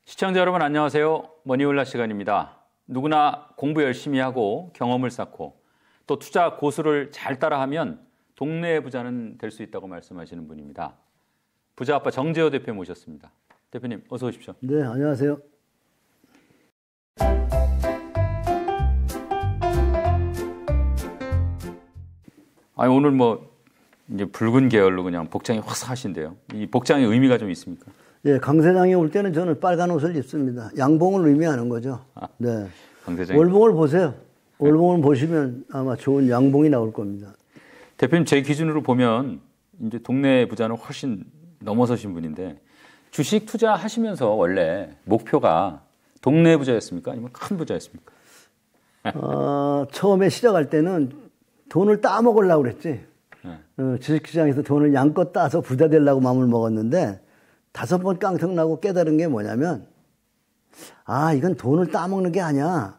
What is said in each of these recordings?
시청자 여러분 안녕하세요. 머니올라 시간입니다. 누구나 공부 열심히 하고 경험을 쌓고 또 투자 고수를 잘 따라하면 동네 부자는 될 수 있다고 말씀하시는 분입니다. 부자 아빠 정재호 대표 모셨습니다. 대표님 어서 오십시오. 네, 안녕하세요. 아니 오늘 뭐 이제 붉은 계열로 그냥 복장이 화사하신데요. 이 복장의 의미가 좀 있습니까? 예, 강세장이 올 때는 저는 빨간 옷을 입습니다. 양봉을 의미하는 거죠. 네. 강세장. 월봉을 보세요. 월봉을 보시면 아마 좋은 양봉이 나올 겁니다. 대표님 제 기준으로 보면 이제 동네 부자는 훨씬 넘어서신 분인데 주식 투자하시면서 원래 목표가 동네 부자였습니까? 아니면 큰 부자였습니까? 처음에 시작할 때는 돈을 따먹으려고 그랬지. 네. 주식시장에서 돈을 양껏 따서 부자 되려고 마음을 먹었는데 5번 깡통 나고 깨달은 게 뭐냐면 이건 돈을 따먹는 게 아니야.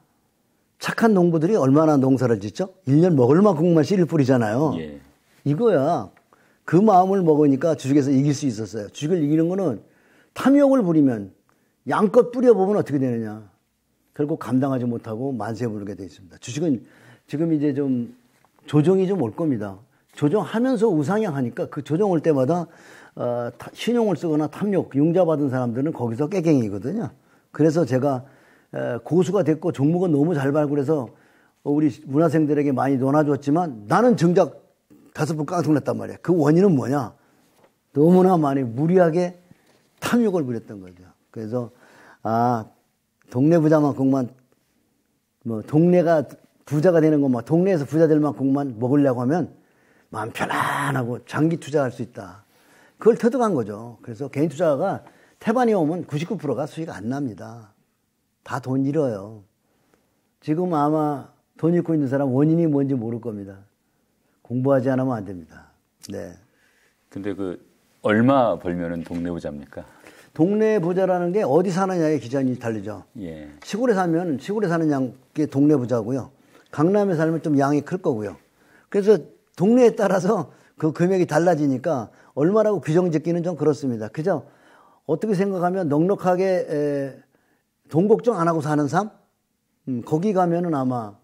착한 농부들이 얼마나 농사를 짓죠? 1년 먹을 만큼만 씨를 뿌리잖아요. 예. 이거야. 그 마음을 먹으니까 주식에서 이길 수 있었어요. 주식을 이기는 거는 탐욕을 부리면 양껏 뿌려보면 어떻게 되느냐. 결국 감당하지 못하고 만세 부르게 돼 있습니다. 주식은 지금 이제 좀 조정이 좀 올 겁니다. 조정하면서 우상향하니까 그 조정 올 때마다 신용을 쓰거나 탐욕, 융자 받은 사람들은 거기서 깨갱이거든요. 그래서 제가 고수가 됐고 종목은 너무 잘 발굴해서 우리 문화생들에게 많이 논아줬지만 나는 정작 5번 깡통 났단 말이야. 그 원인은 뭐냐? 너무나 많이 무리하게 탐욕을 부렸던 거죠. 그래서 동네 부자만큼만 뭐 동네가 부자가 되는 것만 동네에서 부자 될 만큼만 먹으려고 하면 마음 편안하고 장기 투자할 수 있다. 그걸 터득한 거죠. 그래서 개인 투자가 태반이 오면 99%가 수익 안 납니다. 다 돈 잃어요. 지금 아마 돈 잃고 있는 사람 원인이 뭔지 모를 겁니다. 공부하지 않으면 안 됩니다. 네. 근데 얼마 벌면은 동네 부자입니까? 동네 부자라는 게 어디 사느냐에 기준이 다르죠. 예. 시골에 살면 시골에 사는 양이 동네 부자고요. 강남에 살면 좀 양이 클 거고요. 그래서 동네에 따라서 그 금액이 달라지니까 얼마라고 규정 짓기는 좀 그렇습니다. 그죠? 어떻게 생각하면 넉넉하게 돈 걱정 안 하고 사는 삶? 거기 가면은 아마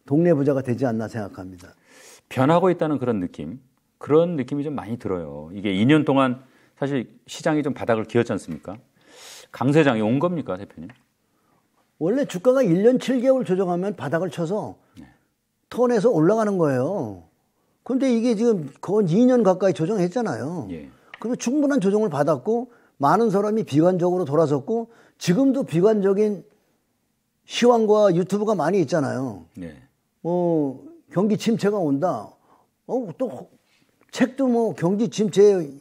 동네 부자가 되지 않나 생각합니다. 변하고 있다는 그런 느낌이 좀 많이 들어요. 이게 2년 동안 사실 시장이 좀 바닥을 기었지 않습니까? 강세장이 온 겁니까, 대표님? 원래 주가가 1년 7개월 조정하면 바닥을 쳐서 턴에서 올라가는 거예요. 그런데 이게 지금 거의 2년 가까이 조정했잖아요. 예. 그래서 충분한 조정을 받았고 많은 사람이 비관적으로 돌아섰고 지금도 비관적인 시황과 유튜브가 많이 있잖아요. 네. 경기 침체가 온다. 또 책도 뭐 경기 침체,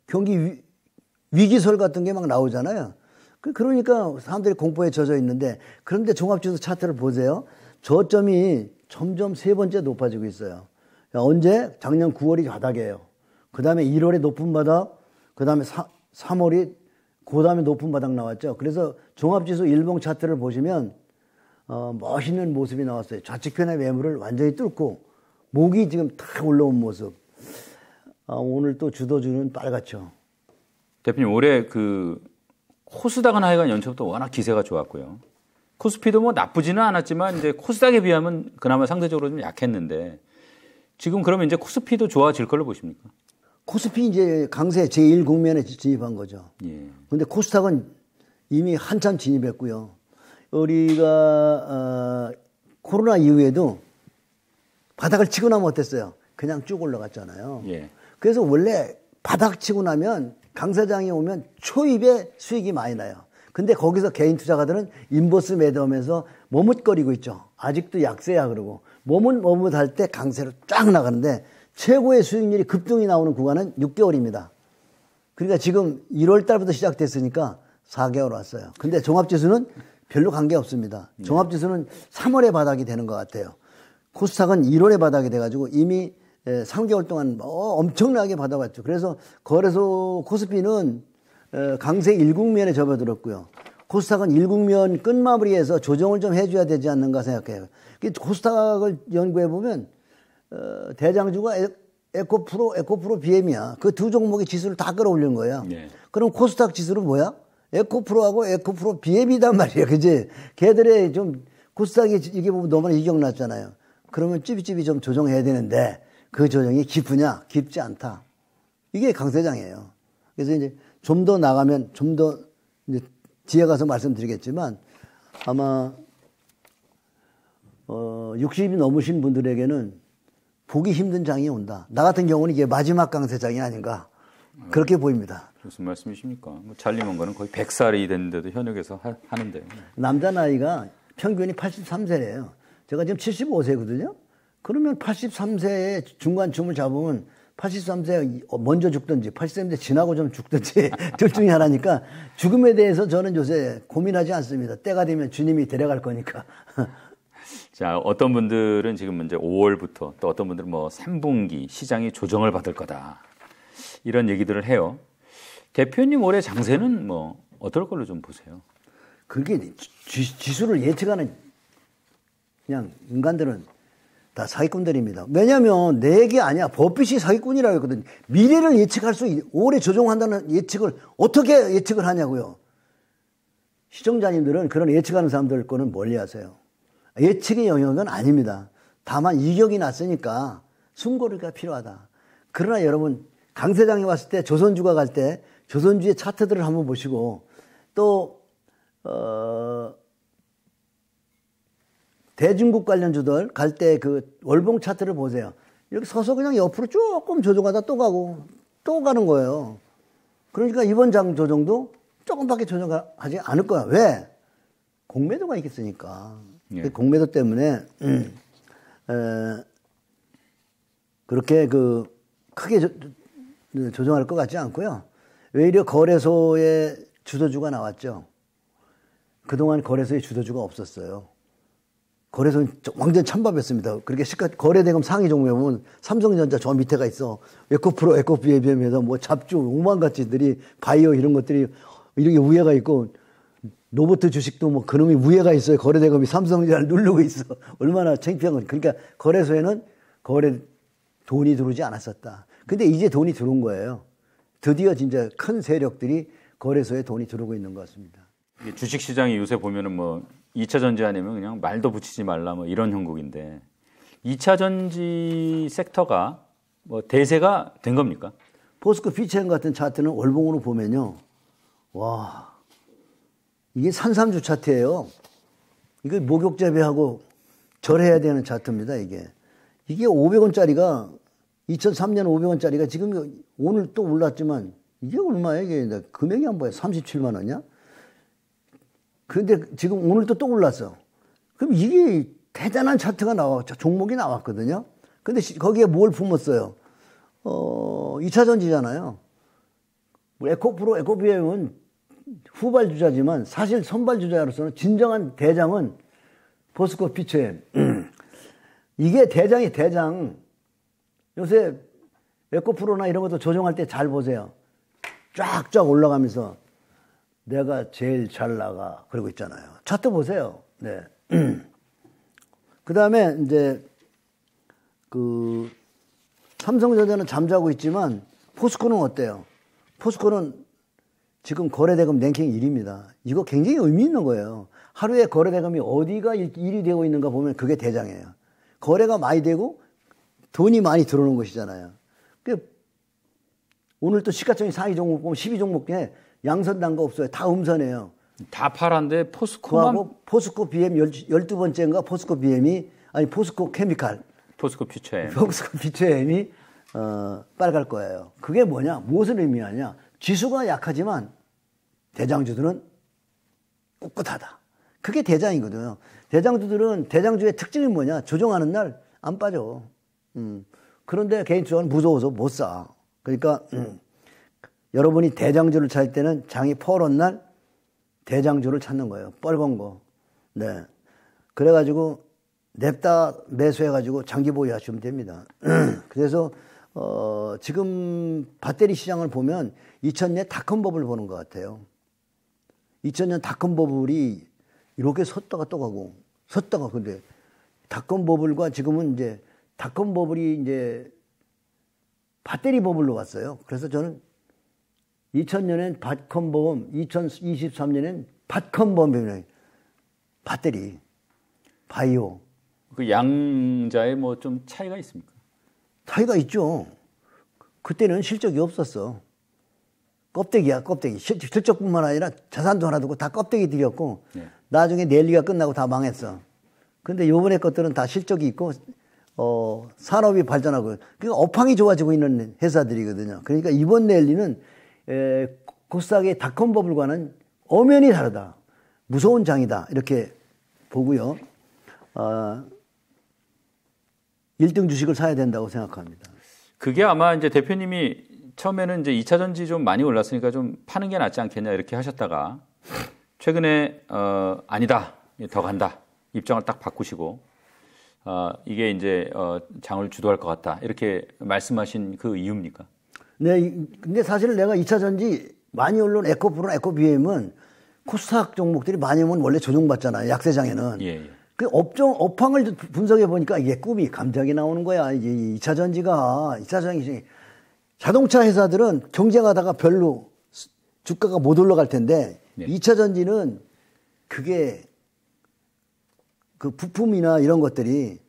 경기 위기설 같은 게 막 나오잖아요. 그러니까 사람들이 공포에 젖어 있는데 그런데 종합지수 차트를 보세요. 저점이 점점 3번째 높아지고 있어요. 언제? 작년 9월이 바닥이에요. 그 다음에 1월에 높은 바닥, 그 다음에 3월이 그 다음에 높은 바닥 나왔죠. 그래서 종합지수 일봉 차트를 보시면 멋있는 모습이 나왔어요. 좌측편의 매물을 완전히 뚫고 목이 지금 탁 올라온 모습. 오늘 또 주도주는 빨갛죠. 대표님 올해 코스닥은 하여간 연초부터 워낙 기세가 좋았고요. 코스피도 뭐 나쁘지는 않았지만 이제 코스닥에 비하면 그나마 상대적으로 좀 약했는데 지금 그러면 이제 코스피도 좋아질 걸로 보십니까? 코스피 이제 강세 제1 국면에 진입한 거죠. 예. 근데 코스닥은 이미 한참 진입했고요. 우리가 코로나 이후에도 바닥을 치고 나면 어땠어요? 그냥 쭉 올라갔잖아요. 예. 그래서 원래 바닥 치고 나면 강사장이 오면 초입에 수익이 많이 나요. 근데 거기서 개인 투자가들은 인버스 매도하면서 머뭇거리고 있죠. 아직도 약세야 그러고 머뭇할 때 강세로 쫙 나가는데 최고의 수익률이 급등이 나오는 구간은 6개월입니다. 그러니까 지금 1월 달부터 시작됐으니까 4개월 왔어요. 근데 종합지수는 별로 관계없습니다. 종합지수는 3월에 바닥이 되는 것 같아요. 코스닥은 1월에 바닥이 돼가지고 이미 3개월 동안 엄청나게 받아왔죠. 그래서 거래소 코스피는 강세 일국면에 접어들었고요. 코스닥은 일국면 끝마무리해서 조정을 좀 해줘야 되지 않는가 생각해요. 코스닥을 연구해보면 대장주가 에코프로, BM이야. 그 두 종목의 지수를 다 끌어올린 거야. 네. 그럼 코스닥 지수는 뭐야? 에코프로하고 에코프로 BM이단 말이야. 그지? 걔들의 좀 코스닥이 이게 보면 너무나 이격났잖아요. 그러면 찌비찌비 좀 조정해야 되는데 그 조정이 깊으냐? 깊지 않다. 이게 강세장이에요. 그래서 이제 좀 더 나가면 좀 더 이제 뒤에 가서 말씀드리겠지만 아마 60이 넘으신 분들에게는 보기 힘든 장이 온다. 나 같은 경우는 이게 마지막 강세장이 아닌가 그렇게 보입니다. 무슨 말씀이십니까? 뭐 잘리면 거는 거의 100살이 됐는데도 현역에서 하는데. 남자 나이가 평균이 83세래요. 제가 지금 75세거든요. 그러면 83세에 중간쯤을 잡으면 83세 먼저 죽든지 83세 지나고 좀 죽든지 둘 중에 하나니까 죽음에 대해서 저는 요새 고민하지 않습니다. 때가 되면 주님이 데려갈 거니까. 자, 어떤 분들은 지금 이제 5월부터 또 어떤 분들은 뭐 3분기 시장이 조정을 받을 거다. 이런 얘기들을 해요. 대표님 올해 장세는 뭐 어떨 걸로 좀 보세요? 그게 지수를 예측하는 그냥 인간들은 다 사기꾼들입니다. 왜냐하면 내 얘기 아니야. 버핏이 사기꾼이라고 했거든. 미래를 예측할 올해 조정한다는 예측을 어떻게 예측을 하냐고요. 시청자님들은 그런 예측하는 사람들 거는 멀리 하세요. 예측의 영역은 아닙니다. 다만 이격이 났으니까 숨고르기가 필요하다. 그러나 여러분 강세장이 왔을 때 조선주가 갈 때 조선주의 차트들을 한번 보시고 또 대중국 관련주들 갈 때 그 월봉 차트를 보세요. 이렇게 서서 그냥 옆으로 조금 조정하다 또 가고 또 가는 거예요. 그러니까 이번 장 조정도 조금밖에 조정하지 않을 거야. 왜? 공매도가 있겠으니까. 예. 공매도 때문에 그렇게 크게 조정할 것 같지 않고요. 오히려 거래소에 주도주가 나왔죠. 그동안 거래소에 주도주가 없었어요. 거래소는 완전 찬밥이었습니다. 그렇게 거래대금 상위 종목에 보면 삼성전자 저 밑에가 있어. 에코프로, 에코비엠에서 뭐 잡주, 오만가치들이 바이오 이런 것들이 이렇게 우회가 있고 로봇 주식도 뭐 그놈이 우회가 있어요. 거래대금이 삼성전자를 누르고 있어. 얼마나 창피한 건. 그러니까 거래소에는 돈이 들어오지 않았었다. 근데 이제 돈이 들어온 거예요. 드디어 진짜 큰 세력들이 거래소에 돈이 들어오고 있는 것 같습니다. 주식시장이 요새 보면은 뭐 2차 전지 아니면 그냥 말도 붙이지 말라 뭐 이런 형국인데 2차 전지 섹터가 뭐 대세가 된 겁니까? 포스코 피체인 같은 차트는 월봉으로 보면요. 와, 이게 산삼주 차트예요. 이거 목욕 재배하고 절해야 되는 차트입니다, 이게. 이게 500원짜리가 2003년 500원짜리가 지금 오늘 또 올랐지만 이게 얼마야 이게? 금액이 안 보여. 37만 원이야? 근데 지금 오늘 또 올랐어. 그럼 이게 대단한 차트가 종목이 나왔거든요. 근데 거기에 뭘 품었어요? 2차 전지잖아요. 에코프로, 에코비엠은 후발 주자지만 사실 선발 주자로서는 진정한 대장은 포스코 피체엠. 이게 대장이 대장. 요새 에코프로나 이런 것도 조정할 때 잘 보세요. 쫙쫙 올라가면서 내가 제일 잘 나가. 그러고 있잖아요. 차트 보세요. 네. 그 다음에 이제 삼성전자는 잠자고 있지만 포스코는 어때요? 포스코는 지금 거래대금 랭킹 1위입니다. 이거 굉장히 의미 있는 거예요. 하루에 거래대금이 어디가 1위 되고 있는가 보면 그게 대장이에요. 거래가 많이 되고 돈이 많이 들어오는 것이잖아요. 오늘 또 시가총액 상위 종목 보면 12종목 중에 양선 난 거 없어요. 다 음선이에요. 다 파란데 포스코만? 포스코 BM 12번째인가 포스코 BM이 아니 포스코 케미칼. 포스코 퓨처엠. 포스코 퓨처엠이 빨갈 거예요. 그게 뭐냐? 무엇을 의미하냐? 지수가 약하지만 대장주들은 꿋꿋하다. 그게 대장이거든요. 대장주의 특징이 뭐냐? 조정하는 날 안 빠져. 그런데 개인적으로는 무서워서 못 사. 그러니까 여러분이 대장주를 찾을 때는 장이 퍼온 날 대장주를 찾는 거예요. 뻘건 거. 네. 그래가지고 냅다 매수해가지고 장기 보유하시면 됩니다. 그래서 지금 배터리 시장을 보면 2000년 닷컴버블 보는 것 같아요. 2000년 닷컴 버블이 이렇게 섰다가 또 가고 섰다가 근데 닷컴 버블과 지금은 이제 닷컴 버블이 이제 배터리 버블로 왔어요. 그래서 저는 2000년엔 닷컴 버블, 2023년엔 닷컴 버블, 배터리, 바이오. 그 양자에 뭐 좀 차이가 있습니까? 차이가 있죠. 그때는 실적이 없었어. 껍데기야, 껍데기. 실적뿐만 아니라 자산도 하나 두고 다 껍데기들이었고, 네. 나중에 랠리가 끝나고 다 망했어. 근데 요번에 것들은 다 실적이 있고, 산업이 발전하고, 그러니까 업황이 좋아지고 있는 회사들이거든요. 그러니까 이번 랠리는, 코스닥의 닷컴 버블과는 엄연히 다르다. 무서운 장이다. 이렇게 보고요. 1등 주식을 사야 된다고 생각합니다. 그게 아마 이제 대표님이 처음에는 이제 2차 전지 좀 많이 올랐으니까 좀 파는 게 낫지 않겠냐 이렇게 하셨다가 최근에 아니다 더 간다 입장을 딱 바꾸시고 이게 이제 장을 주도할 것 같다 이렇게 말씀하신 그 이유입니까? 네, 근데 사실 내가 2차 전지 많이 오른 에코프로나 에코비엠은 코스닥 종목들이 많이 오면 원래 조정받잖아요. 약세장에는. 예. 그 업황을 분석해 보니까 이게 꿈이 감정이 나오는 거야. 이제 2차 전지가 자동차 회사들은 경쟁하다가 별로 주가가 못 올라갈 텐데 네. 2차 전지는 그게 그 부품이나 이런 것들이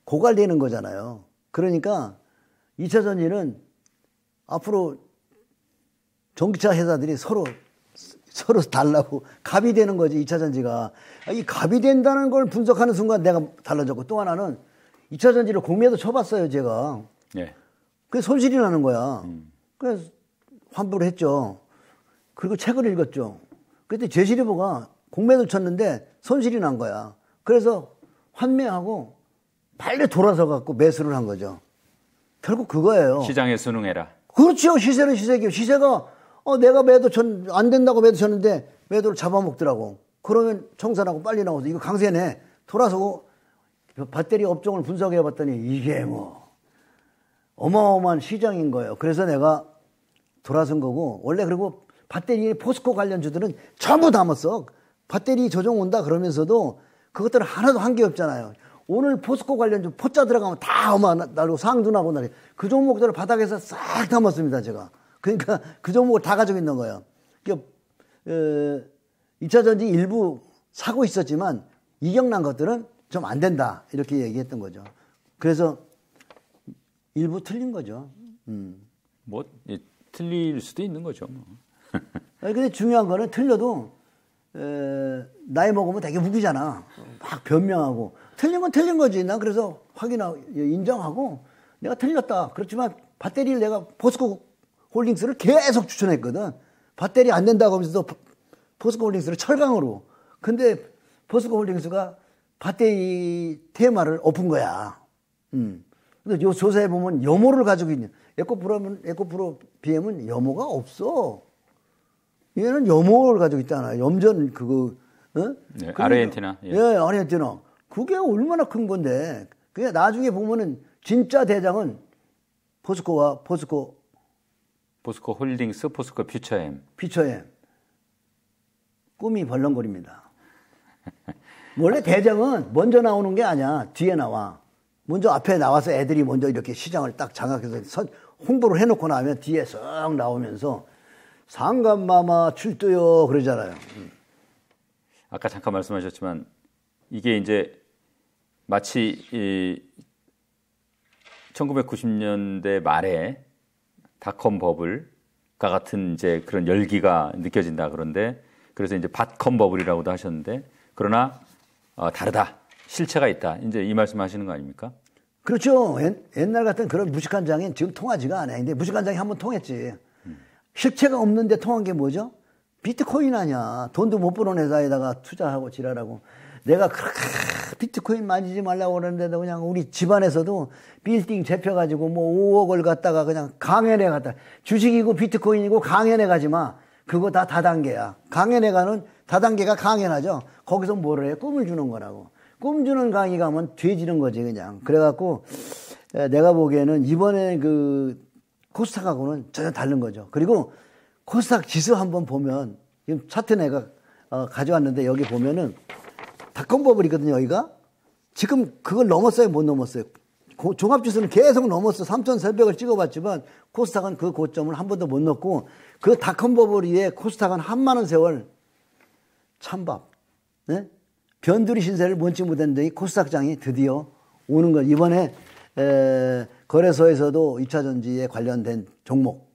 고갈되는 거잖아요. 그러니까 2차 전지는 앞으로 전기차 회사들이 서로 달라고 갑이 되는 거지. 2차 전지가 이 갑이 된다는 걸 분석하는 순간 내가 달라졌고 또 하나는 2차 전지를 공매도 쳐봤어요 제가. 네. 그래서 손실이 나는 거야. 그래서 환불을 했죠. 그리고 책을 읽었죠. 그때 제시리버가 공매도 쳤는데 손실이 난 거야. 그래서 환매하고 빨리 돌아서 갖고 매수를 한 거죠. 결국 그거예요. 시장에 순응해라. 그렇죠. 시세는 시세기요. 시세가 내가 안 된다고 매도 쳤는데 매도를 잡아먹더라고. 그러면 청산하고 빨리 나와서 이거 강세네. 돌아서고 배터리 업종을 분석해 봤더니 이게 뭐 어마어마한 시장인 거예요. 그래서 내가 돌아선 거고 원래 그리고 배터리 포스코 관련주들은 전부 담았어. 배터리 조정 온다 그러면서도 그것들은 하나도 한 게 없잖아요. 오늘 포스코 관련주 포자 들어가면 다 나고 상둔하고 나리 그 종목들을 바닥에서 싹 담았습니다. 제가. 그러니까 그 종목을 다 가지고 있는 거예요. 그러니까 2차 전지 일부 사고 있었지만 이격난 것들은 좀 안 된다 이렇게 얘기했던 거죠. 그래서 일부 틀린 거죠. 뭐 틀릴 수도 있는 거죠. 뭐. 근데 중요한 거는 틀려도 나이 먹으면 되게 웃기잖아. 막 변명하고 틀린 건 틀린 거지. 난 그래서 확인하고 인정하고 내가 틀렸다. 그렇지만 배터리를 내가 포스코 홀딩스를 계속 추천했거든. 배터리 안 된다고 하면서도 포스코 홀딩스를 철강으로. 근데 포스코 홀딩스가 배터리 테마를 엎은 거야. 근데 요 조사해 보면 염호를 가지고 있는 에코프로 BM은 염호가 없어. 얘는 염호를 가지고 있잖아. 염전 그거. 네, 아르헨티나. 예, 아르헨티나. 그게 얼마나 큰 건데. 그게 나중에 보면은 진짜 대장은 포스코 홀딩스, 포스코 퓨처엠. 꿈이 벌렁거립니다. 원래 대장은 먼저 나오는 게 아니야. 뒤에 나와. 먼저 앞에 나와서 애들이 먼저 이렇게 시장을 딱 장악해서 홍보를 해놓고 나면 뒤에 썩 나오면서 상감마마 출두요 그러잖아요. 아까 잠깐 말씀하셨지만 이게 이제 마치 1990년대 말에 닷컴 버블과 같은 이제 그런 열기가 느껴진다 그런데 그래서 이제 닷컴 버블이라고도 하셨는데 그러나 다르다 실체가 있다 이제 이 말씀하시는 거 아닙니까? 그렇죠. 옛날 같은 그런 무식한 장엔 지금 통하지가 않아요. 근데 무식한 장이 한번 통했지. 실체가 없는데 통한 게 뭐죠? 비트코인 아니야. 돈도 못 버는 회사에다가 투자하고 지랄하고. 내가 그렇게 비트코인 만지지 말라고 그러는데도 그냥 우리 집안에서도 빌딩 잡혀가지고 뭐 5억을 갖다가 그냥 강연회 갔다. 주식이고 비트코인이고 강연회 가지 마. 그거 다 다단계야. 강연회 가는 다단계가 강연하죠. 거기서 뭐를 해? 꿈을 주는 거라고. 꿈 주는 강의 가면 돼지는 거지 그냥. 그래갖고 내가 보기에는 이번에 그 코스닥하고는 전혀 다른 거죠. 그리고 코스닥 지수 한번 보면 지금 차트 내가 가져왔는데 여기 보면은 닷컴버블이거든요. 여기가 지금 그걸 넘었어요, 못 넘었어요. 종합지수는 계속 넘었어. 3,400을 찍어봤지만 코스닥은 그 고점을 한 번도 못 넘고 그 닷컴버블 위에 코스닥은 한많은 세월 찬밥. 네? 변두리 신세를 멈추지 못했는데 코스닥장이 드디어 오는 것. 이번에 거래소에서도 2차전지에 관련된 종목,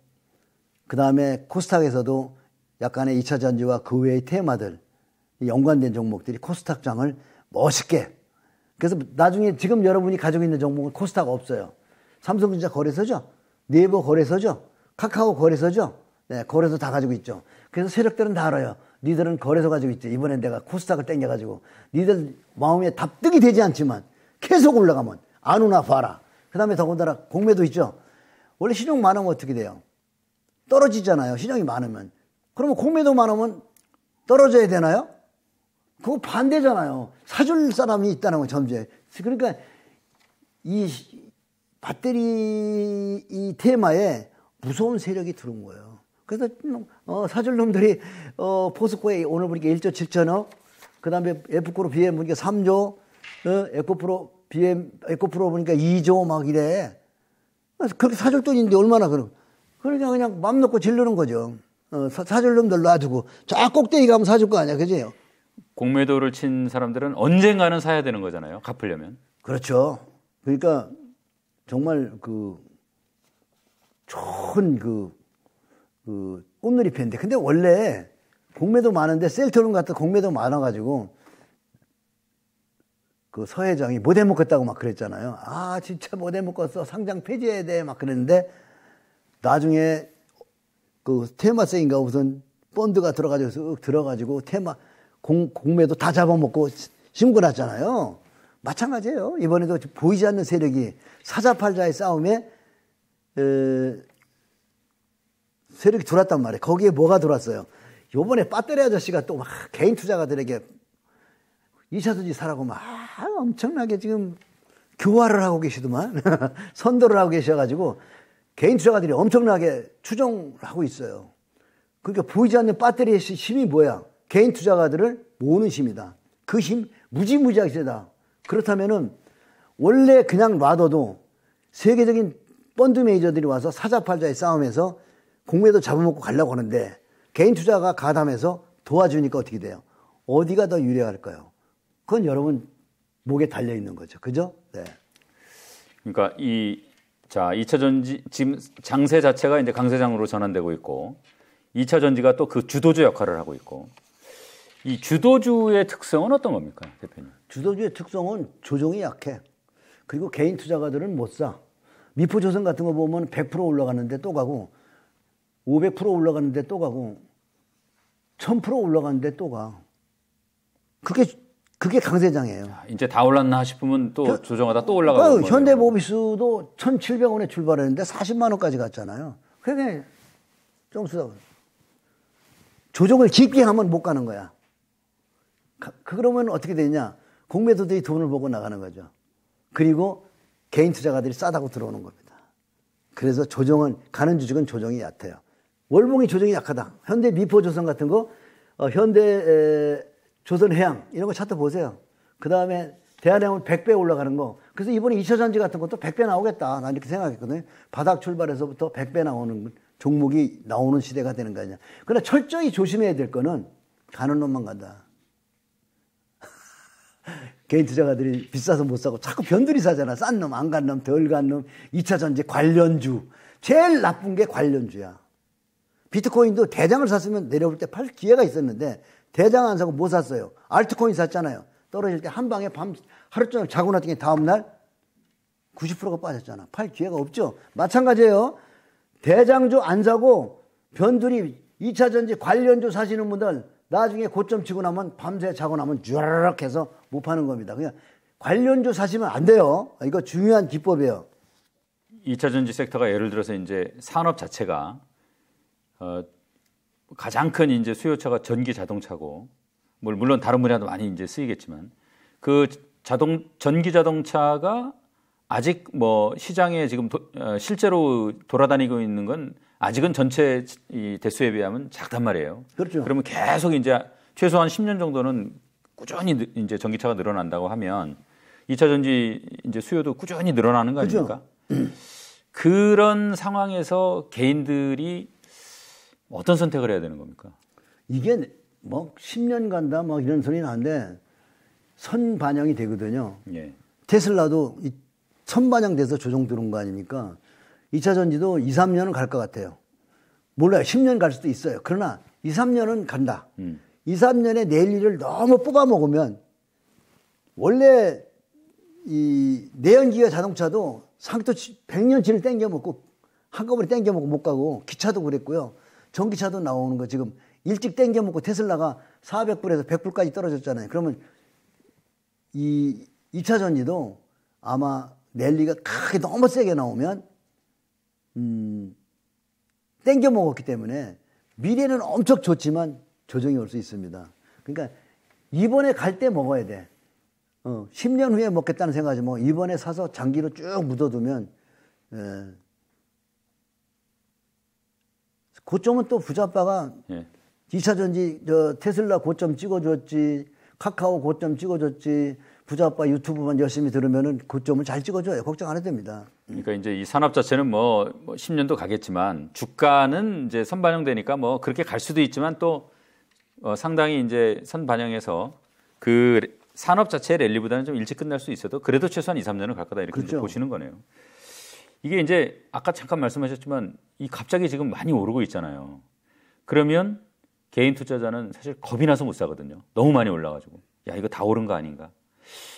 그 다음에 코스닥에서도 약간의 2차전지와 그 외의 테마들, 연관된 종목들이 코스닥장을 멋있게. 그래서 나중에 지금 여러분이 가지고 있는 종목은 코스닥 없어요. 삼성전자 거래소죠. 네이버 거래소죠. 카카오 거래소죠. 네, 거래소 다 가지고 있죠. 그래서 세력들은 다 알아요. 니들은 거래소 가지고 있지. 이번엔 내가 코스닥을 땡겨가지고 니들 마음에 답득이 되지 않지만 계속 올라가면 안 오나 봐라. 그 다음에 더군다나 공매도 있죠. 원래 신용 많으면 어떻게 돼요? 떨어지잖아요. 신용이 많으면. 그러면 공매도 많으면 떨어져야 되나요? 그거 반대잖아요. 사줄 사람이 있다는 건 점주에. 그러니까 이 배터리 이 테마에 무서운 세력이 들어온 거예요. 그래서 사줄 놈들이 포스코에 오늘 보니까 1조 7천억, 그 다음에 F코로 BM 보니까 3조, 에코프로 BM 에코프로 보니까 2조 막 이래. 그렇게 사줄 돈인데 얼마나 그러니까 그냥 맘 놓고 질르는 거죠. 사줄 놈들 놔두고 저 꼭대기 가면 사줄 거 아니야, 그죠? 공매도를 친 사람들은 언젠가는 사야 되는 거잖아요. 갚으려면. 그렇죠. 그러니까 정말 좋은 꽃놀이 팬인데, 근데 원래 공매도 많은데 셀트론 같은 공매도 많아가지고 그 서 회장이 못 해먹겠다고 막 그랬잖아요. 아 진짜 못 해먹겠어, 상장 폐지해야 돼 막 그랬는데 나중에 그 테마세인가 무슨 펀드가 들어가지고 테마 공매도 다 잡아먹고 신고났잖아요. 마찬가지예요. 이번에도 보이지 않는 세력이 사자팔자의 싸움에 세력이 들어왔단 말이에요. 거기에 뭐가 들어왔어요? 요번에 배터리 아저씨가 또 막 개인 투자가들에게 2차전지 사라고 막 엄청나게 지금 교화를 하고 계시더만 선도를 하고 계셔가지고 개인 투자가들이 엄청나게 추종을 하고 있어요. 그러니까 보이지 않는 배터리의 힘이 뭐야? 개인 투자가들을 모으는 힘이다. 그 힘 무지무지하게 세다. 그렇다면은 원래 그냥 놔둬도 세계적인 펀드 매니저들이 와서 사자팔자의 싸움에서 공매도 잡아먹고 가려고 하는데 개인 투자가 가담해서 도와주니까 어떻게 돼요? 어디가 더 유리할까요? 그건 여러분 목에 달려 있는 거죠. 그죠? 네. 그러니까 2차 전지 지금 장세 자체가 이제 강세장으로 전환되고 있고 2차 전지가 또 그 주도주 역할을 하고 있고, 이 주도주의 특성은 어떤 겁니까, 대표님? 주도주의 특성은 조정이 약해. 그리고 개인 투자가들은 못 사. 미포조선 같은 거 보면 100% 올라가는데 또 가고 500% 올라가는데 또 가고 1000% 올라가는데 또 가. 그게 강세장이에요. 이제 다 올랐나 싶으면 또 조정하다 또 올라가고. 현대모비스도 1,700원에 출발했는데 40만 원까지 갔잖아요. 그게 좀 쓰다. 조정을 깊게 하면 못 가는 거야. 그러면 어떻게 되냐? 공매도들이 돈을 보고 나가는 거죠. 그리고 개인 투자가들이 싸다고 들어오는 겁니다. 그래서 가는 주식은 조정이 얕아요. 월봉이 조정이 약하다. 현대 미포조선 같은 거, 현대 조선해양 이런 거 차트 보세요. 그 다음에 대한해양은 100배 올라가는 거. 그래서 이번에 2차전지 같은 것도 100배 나오겠다. 난 이렇게 생각했거든요. 바닥 출발해서부터 100배 나오는 종목이 나오는 시대가 되는 거 아니냐. 그러나 철저히 조심해야 될 거는 가는 놈만 간다. 개인 투자가들이 비싸서 못 사고 자꾸 변두리 사잖아. 싼 놈, 안 간 놈, 덜 간 놈, 2차전지 관련주. 제일 나쁜 게 관련주야. 비트코인도 대장을 샀으면 내려올 때 팔 기회가 있었는데 대장 안 사고 뭐 샀어요? 알트코인 샀잖아요. 떨어질 때 한 방에 하루 종일 자고 났더니 다음날 90%가 빠졌잖아. 팔 기회가 없죠. 마찬가지예요. 대장주 안 사고 변두리 2차전지 관련주 사시는 분들 나중에 고점 치고 나면 밤새 자고 나면 쭈르륵 해서 못 파는 겁니다. 그냥 관련주 사시면 안 돼요. 이거 중요한 기법이에요. 2차전지 섹터가 예를 들어서 이제 산업 자체가 가장 큰 이제 수요처가 전기 자동차고, 물론 다른 분야도 많이 이제 쓰이겠지만 그 전기 자동차가 아직 뭐 시장에 지금 실제로 돌아다니고 있는 건 아직은 전체 이 대수에 비하면 작단 말이에요. 그렇죠. 그러면 계속 이제 최소한 10년 정도는 꾸준히 이제 전기차가 늘어난다고 하면 2차 전지 이제 수요도 꾸준히 늘어나는 거 아닙니까? 그런 상황에서 개인들이 어떤 선택을 해야 되는 겁니까? 이게 뭐 10년 간다 뭐 이런 소리 나는데 선반영이 되거든요. 예. 테슬라도 선반영돼서 조정 들어온 거 아닙니까? 2차 전지도 2, 3년은 갈 것 같아요. 몰라요. 10년 갈 수도 있어요. 그러나 2, 3년은 간다. 2, 3년에 내일 일을 너무 뽑아먹으면 원래 이 내연기관 자동차도 상도 100년치를 땡겨먹고 한꺼번에 땡겨먹고 못 가고 기차도 그랬고요. 전기차도 나오는 거 지금 일찍 땡겨먹고 테슬라가 400불에서 100불까지 떨어졌잖아요. 그러면 이 2차 전지도 아마 랠리가 크게 너무 세게 나오면 땡겨먹었기 때문에 미래는 엄청 좋지만 조정이 올 수 있습니다. 그러니까 이번에 갈 때 먹어야 돼. 10년 후에 먹겠다는 생각하지 뭐 이번에 사서 장기로 쭉 묻어두면 고점은 또 부자빠가 2차 전지 테슬라 고점 찍어줬지 카카오 고점 찍어줬지 부자빠 유튜브만 열심히 들으면은 고점을 잘 찍어줘요. 걱정 안 해도 됩니다. 그러니까 이제 이 산업 자체는 뭐 10년도 가겠지만 주가는 이제 선반영되니까 뭐 그렇게 갈 수도 있지만 또 상당히 이제 선반영해서 그 산업 자체의 랠리보다는 좀 일찍 끝날 수 있어도 그래도 최소한 2, 3년은 갈 거다 이렇게 그렇죠. 보시는 거네요. 이게 이제 아까 잠깐 말씀하셨지만 이 갑자기 지금 많이 오르고 있잖아요. 그러면 개인 투자자는 사실 겁이 나서 못 사거든요. 너무 많이 올라가지고 야 이거 다 오른 거 아닌가?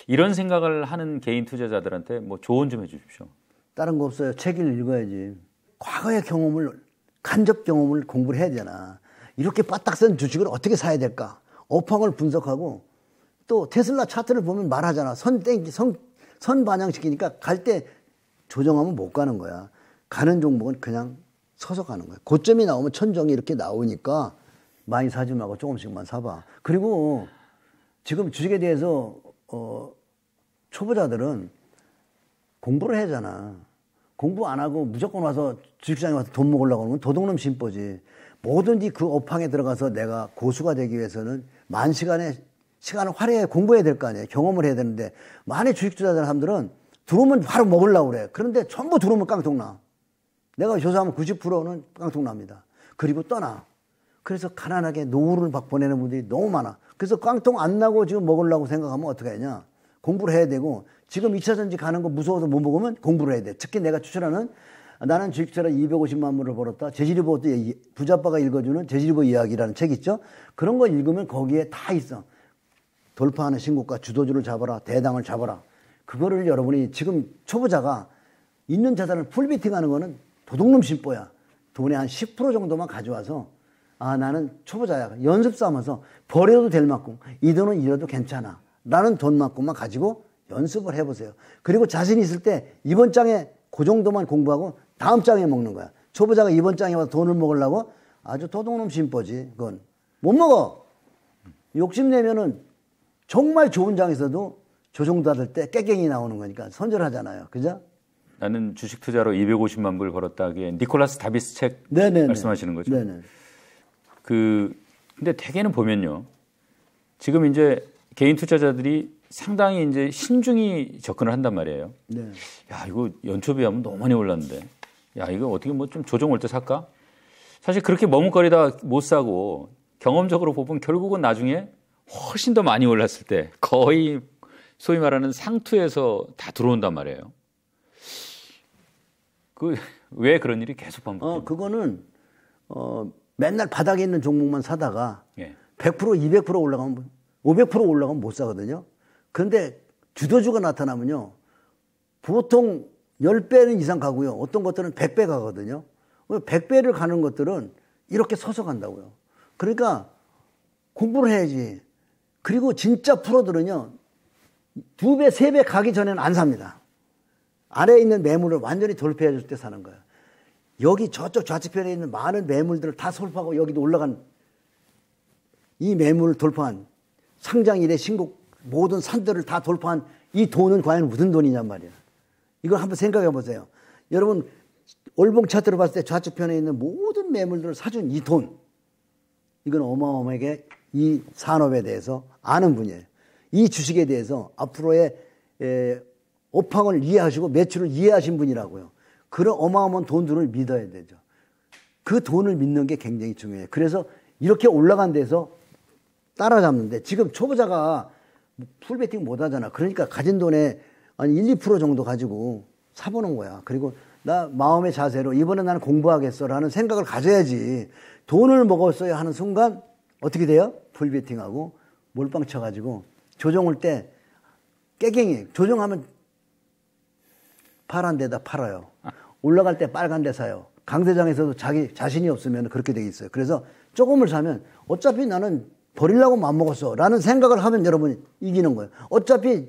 이런 생각을 하는 개인 투자자들한테 뭐 조언 좀 해주십시오. 다른 거 없어요. 책을 읽어야지. 과거의 경험을 간접 경험을 공부를 해야 되나. 이렇게 바닥 쓴 주식을 어떻게 사야 될까? 업황을 분석하고 또 테슬라 차트를 보면 말하잖아. 선 반영시키니까 갈 때 조정하면 못 가는 거야. 가는 종목은 그냥 서서 가는 거야. 고점이 나오면 천정이 이렇게 나오니까 많이 사지 말고 조금씩만 사봐. 그리고 지금 주식에 대해서 초보자들은 공부를 해야 하잖아. 공부 안 하고 무조건 와서 주식시장에 와서 돈 먹으려고 하면 도둑놈 심보지. 뭐든지 그 업황에 들어가서 내가 고수가 되기 위해서는 만 시간을 활용해 공부해야 될 거 아니에요. 경험을 해야 되는데 많이 주식 투자하는 사람들은 들어오면 바로 먹으려고 그래. 그런데 전부 들어오면 깡통나. 내가 조사하면 90%는 깡통납니다. 그리고 떠나. 그래서 가난하게 노후를 막 보내는 분들이 너무 많아. 그래서 깡통 안 나고 지금 먹으려고 생각하면 어떻게 하냐. 공부를 해야 되고 지금 2차 전지 가는 거 무서워서 못 먹으면 공부를 해야 돼. 특히 내가 추천하는 나는 주식처럼 250만 불을 벌었다. 재질리보 부자빠가 읽어주는 재질리보 이야기라는 책 있죠. 그런 거 읽으면 거기에 다 있어. 돌파하는 신고가 주도주를 잡아라. 대당을 잡아라. 그거를 여러분이 지금 초보자가 있는 자산을 풀비팅하는 거는 도둑놈 심보야. 돈의 한 10% 정도만 가져와서 아 나는 초보자야. 연습 삼아서 버려도 될 만큼 이 돈은 잃어도 괜찮아. 나는 돈만큼만 가지고 연습을 해보세요. 그리고 자신 있을 때 이번 장에 그 정도만 공부하고 다음 장에 먹는 거야. 초보자가 이번 장에 와서 돈을 먹으려고 아주 도둑놈 심보지. 그건 못 먹어. 욕심내면은 정말 좋은 장에서도 조정 받을 때 깨갱이 나오는 거니까 손절하잖아요. 그죠? 나는 주식 투자로 250만 불 벌었다기에 니콜라스 다비스 책 네네네. 말씀하시는 거죠? 네네. 근데 대개는 보면요. 지금 이제 개인 투자자들이 상당히 이제 신중히 접근을 한단 말이에요. 네. 야, 이거 연초비 하면 너무 많이 올랐는데. 야, 이거 어떻게 뭐 좀 조정 올 때 살까? 사실 그렇게 머뭇거리다 못 사고 경험적으로 보면 결국은 나중에 훨씬 더 많이 올랐을 때 거의 소위 말하는 상투에서 다 들어온단 말이에요. 왜 그런 일이 계속 반복돼요? 그거는 맨날 바닥에 있는 종목만 사다가 예. 100%, 200% 올라가면 500% 올라가면 못 사거든요. 그런데 주도주가 나타나면요. 보통 10배는 이상 가고요. 어떤 것들은 100배 가거든요. 100배를 가는 것들은 이렇게 서서 간다고요. 그러니까 공부를 해야지. 그리고 진짜 프로들은요. 2배, 3배 가기 전에는 안 삽니다. 아래에 있는 매물을 완전히 돌파해 줄 때 사는 거예요. 여기 저쪽 좌측편에 있는 많은 매물들을 다 돌파하고 여기도 올라간 이 매물을 돌파한 상장 이래 신곡 모든 산들을 다 돌파한 이 돈은 과연 무슨 돈이냔 말이야. 이걸 한번 생각해 보세요. 여러분 올봉 차트를 봤을 때 좌측편에 있는 모든 매물들을 사준 이 돈. 이건 어마어마하게 이 산업에 대해서 아는 분이에요. 이 주식에 대해서 앞으로의 업황을 이해하시고 매출을 이해하신 분이라고요. 그런 어마어마한 돈들을 믿어야 되죠. 그 돈을 믿는 게 굉장히 중요해요. 그래서 이렇게 올라간 데서 따라잡는데 지금 초보자가 풀베팅 못 하잖아. 그러니까 가진 돈에 한 1, 2% 정도 가지고 사보는 거야. 그리고 나 마음의 자세로 이번에 나는 공부하겠어라는 생각을 가져야지. 돈을 먹었어야 하는 순간 어떻게 돼요? 풀베팅하고 몰빵 쳐가지고 조정할 때 깨갱이 조정하면 파란 데다 팔아요. 올라갈 때 빨간 데 사요. 강세장에서도 자기 자신이 없으면 그렇게 되어 있어요. 그래서 조금을 사면 어차피 나는 버리려고 맘먹었어 라는 생각을 하면 여러분이 이기는 거예요. 어차피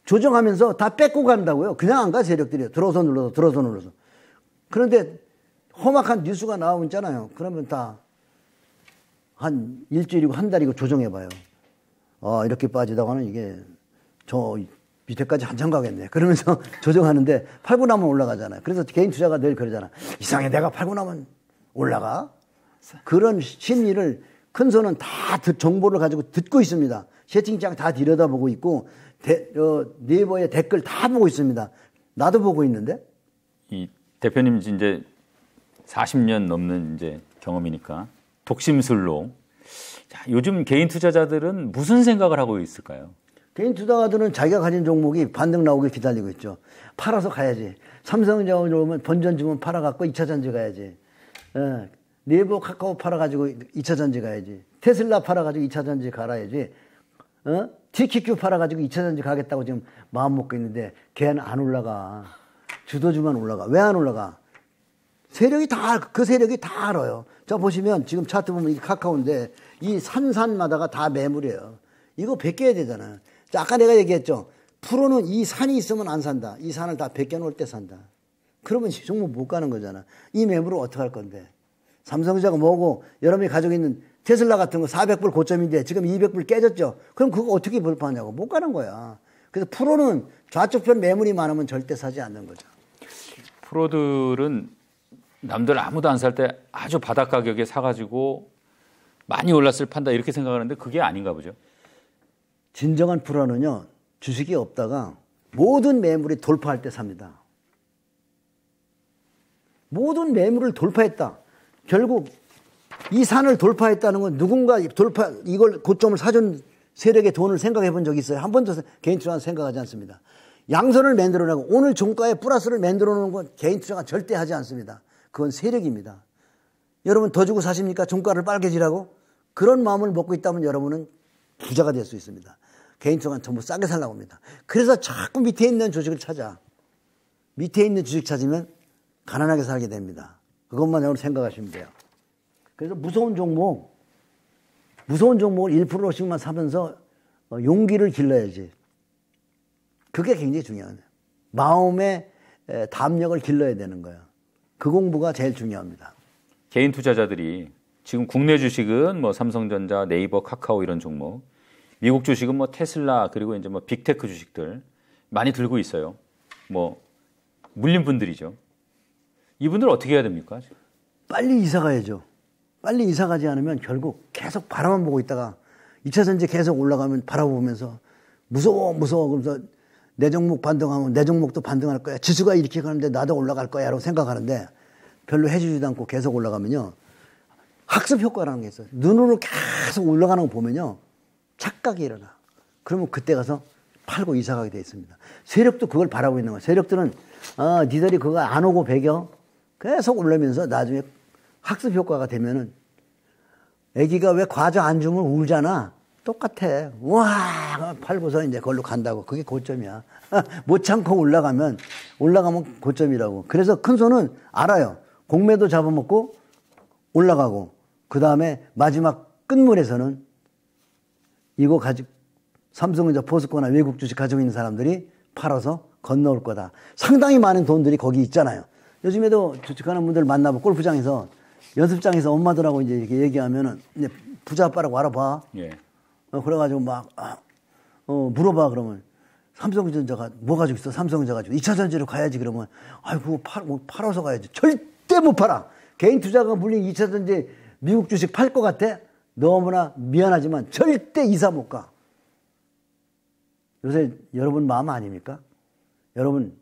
조정하면서 다 뺏고 간다고요. 그냥 안 가 세력들이. 들어서 눌러서 들어서 눌러서. 그런데 험악한 뉴스가 나오고 있잖아요. 그러면 다 한 일주일이고 한 달이고 조정해봐요. 이렇게 빠지다가는 이게 저 밑에까지 한참 가겠네. 그러면서 조정하는데 팔고 나면 올라가잖아요. 그래서 개인 투자가 늘 그러잖아. 이상해, 내가 팔고 나면 올라가? 그런 심리를 큰 손은 다 정보를 가지고 듣고 있습니다. 채팅창 다 들여다보고 있고 네이버에 댓글 다 보고 있습니다. 나도 보고 있는데. 이 대표님 이제 40년 넘는 이제 경험이니까 독심술로. 자, 요즘 개인 투자자들은 무슨 생각을 하고 있을까요? 개인 투자자들은 자기가 가진 종목이 반등 나오게 기다리고 있죠. 팔아서 가야지. 삼성전자 오면 본전 주면 팔아갖고 2차전지 가야지. 네이버 카카오 팔아가지고 2차전지 가야지. 테슬라 팔아가지고 2차전지 갈아야지. TQQ 팔아가지고 2차전지 가겠다고 지금 마음 먹고 있는데 걔는 안 올라가. 주도주만 올라가. 왜 안 올라가? 그 세력이 다 알아요. 자, 보시면 지금 차트 보면 이 카카오인데 이 산마다가 다 매물이에요. 이거 베껴야 되잖아. 자, 아까 내가 얘기했죠. 프로는 이 산이 있으면 안 산다. 이 산을 다 베껴놓을 때 산다. 그러면 종목 못 가는 거잖아. 이 매물을 어떻게 할 건데? 삼성전자가 뭐고 여러분이 가지고 있는 테슬라 같은 거 400불 고점인데 지금 200불 깨졌죠. 그럼 그거 어떻게 돌파하냐고. 못 가는 거야. 그래서 프로는 좌측편 매물이 많으면 절대 사지 않는 거죠. 프로들은 남들 아무도 안 살 때 아주 바닥 가격에 사가지고 많이 올랐을 판다 이렇게 생각하는데 그게 아닌가 보죠. 진정한 프로는요. 주식이 없다가 모든 매물이 돌파할 때 삽니다. 모든 매물을 돌파했다. 결국 이 산을 돌파했다는 건 누군가 이걸 고점을 사준 세력의 돈을 생각해 본 적이 있어요? 한 번도 개인 투자는 생각하지 않습니다. 양선을 만들어내고 오늘 종가에 플러스를 만들어 놓는 건 개인 투자가 절대 하지 않습니다. 그건 세력입니다. 여러분 더 주고 사십니까? 종가를 빨개지라고? 그런 마음을 먹고 있다면 여러분은 부자가 될 수 있습니다. 개인 투자는 전부 싸게 살라고 합니다. 그래서 자꾸 밑에 있는 주식을 찾아. 밑에 있는 주식 찾으면 가난하게 살게 됩니다. 그것만 여러분 생각하시면 돼요. 그래서 무서운 종목을 1%씩만 사면서 용기를 길러야지. 그게 굉장히 중요해요. 마음의 담력을 길러야 되는 거예요. 그 공부가 제일 중요합니다. 개인 투자자들이 지금 국내 주식은 뭐 삼성전자, 네이버, 카카오 이런 종목, 미국 주식은 뭐 테슬라 그리고 이제 뭐 빅테크 주식들 많이 들고 있어요. 뭐 물린 분들이죠. 이분들 어떻게 해야 됩니까? 빨리 이사 가야죠. 빨리 이사 가지 않으면 결국 계속 바라만 보고 있다가 2차 전지 계속 올라가면 바라보면서 무서워 그러면서 내 종목 반등하면 내 종목도 반등할 거야. 지수가 이렇게 가는데 나도 올라갈 거야 라고 생각하는데 별로 해주지도 않고 계속 올라가면요. 학습 효과라는 게 있어요. 눈으로 계속 올라가는 거 보면요. 착각이 일어나. 그러면 그때 가서 팔고 이사 가게 돼 있습니다. 세력도 그걸 바라고 있는 거예요. 세력들은 니들이 그거 안 오고 배겨. 계속 올라면서 나중에 학습 효과가 되면은 애기가 왜 과자 안 주면 울잖아. 똑같아. 와 팔고서 이제 그걸로 간다고. 그게 고점이야. 못 참고 올라가면 고점이라고. 그래서 큰 손은 알아요. 공매도 잡아먹고 올라가고 그 다음에 마지막 끝물에서는 이거 가지고 삼성전자, 포스코나 외국 주식 가지고 있는 사람들이 팔아서 건너올 거다. 상당히 많은 돈들이 거기 있잖아요. 요즘에도 주식하는 분들 만나고 골프장에서 연습장에서 엄마들하고 이제 이렇게 얘기하면은 이제 부자 아빠라고 알아봐. 예. 그래가지고 막 물어봐. 그러면 삼성전자가 뭐 가지고 있어? 삼성전자 가지고 2차 전지로 가야지. 그러면 아이고 팔아서 가야지. 절대 못 팔아. 개인 투자가 물린 2차 전지 미국 주식 팔 것 같아? 너무나 미안하지만 절대 이사 못 가. 요새 여러분 마음 아닙니까? 여러분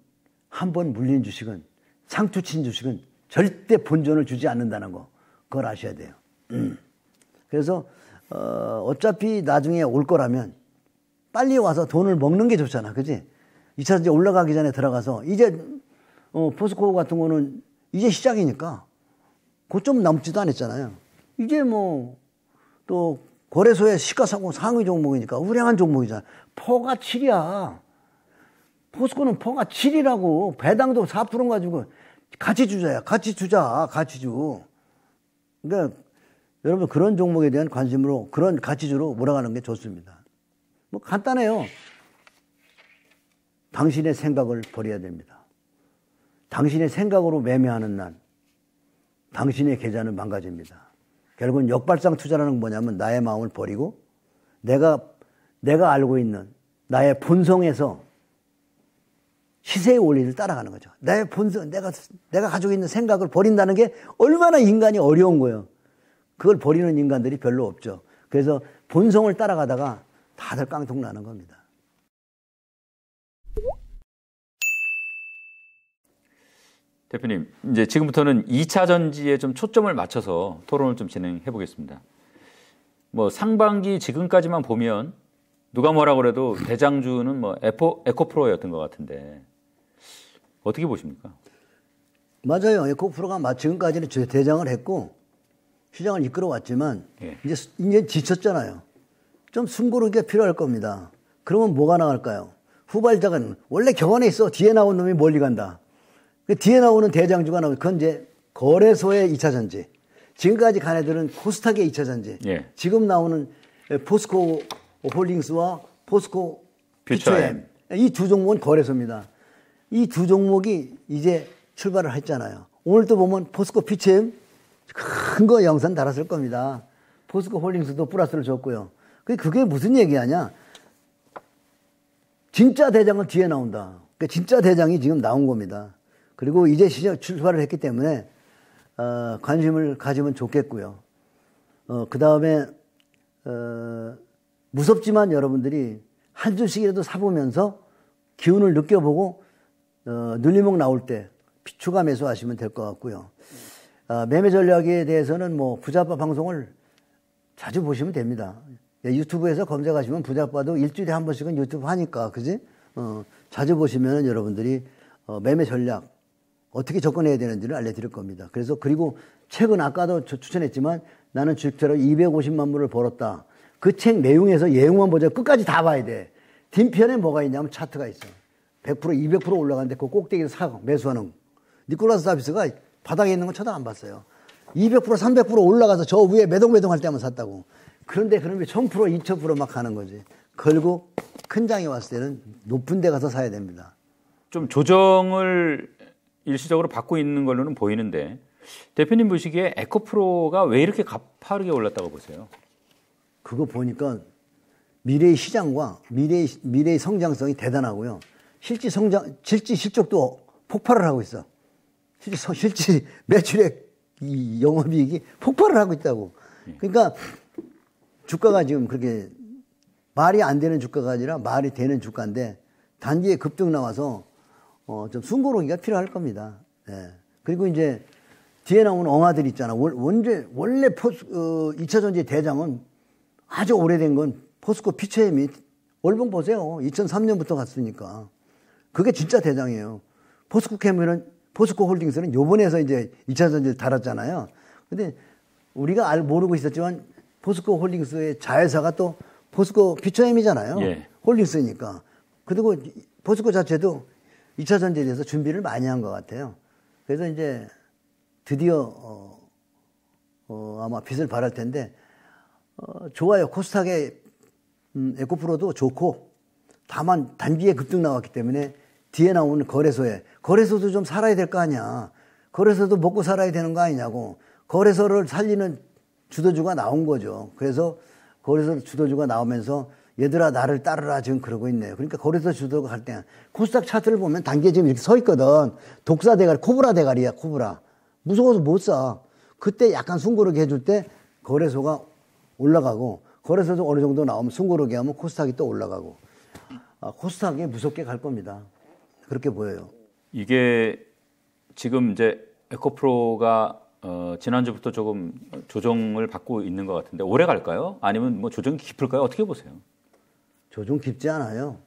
한 번 물린 주식은 상투 친 주식은 절대 본전을 주지 않는다는 거 그걸 아셔야 돼요. 그래서 어차피 나중에 올 거라면 빨리 와서 돈을 먹는 게 좋잖아. 그지? 2차전지 올라가기 전에 들어가서 이제 포스코 같은 거는 이제 시작이니까 그 좀 남지도 않았잖아요. 이제 뭐 또 거래소에 시가상공 상위 종목이니까 우량한 종목이잖아. 포가 7이야. 포스코는 포가 7이라고. 배당도 4% 가지고 같이 주자야. 같이 주자. 같이 주. 그러니까 여러분 그런 종목에 대한 관심으로 그런 가치주로 몰아가는 게 좋습니다. 뭐 간단해요. 당신의 생각을 버려야 됩니다. 당신의 생각으로 매매하는 날 당신의 계좌는 망가집니다. 결국은 역발상 투자라는 건 뭐냐면 나의 마음을 버리고 내가 알고 있는 나의 본성에서 시세의 원리를 따라가는 거죠. 나의 본성, 내가 가지고 있는 생각을 버린다는 게 얼마나 인간이 어려운 거예요. 그걸 버리는 인간들이 별로 없죠. 그래서 본성을 따라가다가 다들 깡통 나는 겁니다. 대표님, 이제 지금부터는 2차 전지에 좀 초점을 맞춰서 토론을 좀 진행해 보겠습니다. 뭐 상반기 지금까지만 보면 누가 뭐라 그래도 대장주는 뭐 에코프로였던 것 같은데 어떻게 보십니까? 맞아요. 에코프로가 지금까지는 대장을 했고 시장을 이끌어왔지만 예. 이제 지쳤잖아요. 좀 숨고르기가 필요할 겁니다. 그러면 뭐가 나갈까요? 후발작은 원래 격언에 있어. 뒤에 나온 놈이 멀리 간다. 뒤에 나오는 대장주가 나오면 그건 이제 거래소의 2차 전지. 지금까지 간 애들은 코스닥의 2차 전지. 예. 지금 나오는 포스코 홀딩스와 포스코 퓨처엠. 이 두 종목은 거래소입니다. 이 두 종목이 이제 출발을 했잖아요. 오늘 또 보면 포스코 퓨처엠 큰 거 영상 달았을 겁니다. 포스코 홀딩스도 플러스를 줬고요. 그게 무슨 얘기하냐? 진짜 대장은 뒤에 나온다. 그러니까 진짜 대장이 지금 나온 겁니다. 그리고 이제 시장 출발을 했기 때문에 관심을 가지면 좋겠고요. 그 다음에 무섭지만 여러분들이 한 주씩이라도 사보면서 기운을 느껴보고 눌림목 나올 때 추가 매수하시면 될 것 같고요. 매매 전략에 대해서는 뭐 부자빠 방송을 자주 보시면 됩니다. 유튜브에서 검색하시면 부자빠도 일주일에 한 번씩은 유튜브 하니까, 그지? 자주 보시면 여러분들이 매매 전략 어떻게 접근해야 되는지를 알려드릴 겁니다. 그래서 그리고 책은 아까도 추천했지만 나는 주식처럼 250만 불을 벌었다. 그 책 내용에서 내용만 보자. 끝까지 다 봐야 돼. 뒷편에 뭐가 있냐면 차트가 있어. 100%, 200% 올라가는데 그 꼭대기를 사고 매수하는. 니콜라스 다비스가 바닥에 있는 건 쳐다 안 봤어요. 200%, 300% 올라가서 저 위에 매동매동 할 때만 샀다고. 그런데 그러면 1000%, 2000% 막 하는 거지. 결국 큰 장이 왔을 때는 높은 데 가서 사야 됩니다. 좀 조정을 일시적으로 받고 있는 걸로는 보이는데 대표님 보시기에 에코프로가 왜 이렇게 가파르게 올랐다고 보세요? 그거 보니까 미래의 시장과 미래의 성장성이 대단하고요. 실질 실적도 폭발을 하고 있어. 실질 매출액 이 영업이익이 폭발을 하고 있다고. 그러니까 주가가 지금 그렇게 말이 안 되는 주가가 아니라 말이 되는 주가인데 단기에 급등 나와서 좀 숨고르기가 필요할 겁니다. 예. 그리고 이제 뒤에 나오는 엉아들 있잖아. 원래 2차 전지의 대장은 아주 오래된 건 포스코 퓨처엠이 월봉 보세요. 2003년부터 갔으니까. 그게 진짜 대장이에요. 포스코 홀딩스는 요번에서 이제 2차 전지를 달았잖아요. 근데 우리가 모르고 있었지만 포스코 홀딩스의 자회사가 또 포스코 퓨처엠이잖아요. 예. 홀딩스니까. 그리고 포스코 자체도 2차 전지에 대해서 준비를 많이 한 것 같아요. 그래서 이제 드디어 아마 빛을 발할 텐데 좋아요. 코스닥의 에코프로도 좋고 다만 단기에 급등 나왔기 때문에 뒤에 나오는 거래소도 좀 살아야 될 거 아니야. 거래소도 먹고 살아야 되는 거 아니냐고. 거래소를 살리는 주도주가 나온 거죠. 그래서 거래소 주도주가 나오면서 얘들아 나를 따르라 지금 그러고 있네요. 그러니까 거래소 주도가 갈 때 코스닥 차트를 보면 단기에 지금 이렇게 서 있거든. 독사 대가리, 코브라 대가리야, 코브라. 무서워서 못 사. 그때 약간 숨고르게 해줄 때 거래소가 올라가고 거래소도 어느 정도 나오면 숨고르게 하면 코스닥이 또 올라가고 코스닥이 무섭게 갈 겁니다. 그렇게 보여요. 이게 지금 이제 에코프로가 지난주부터 조금 조정을 받고 있는 것 같은데 오래 갈까요? 아니면 뭐 조정이 깊을까요? 어떻게 보세요? 조정 깊지 않아요.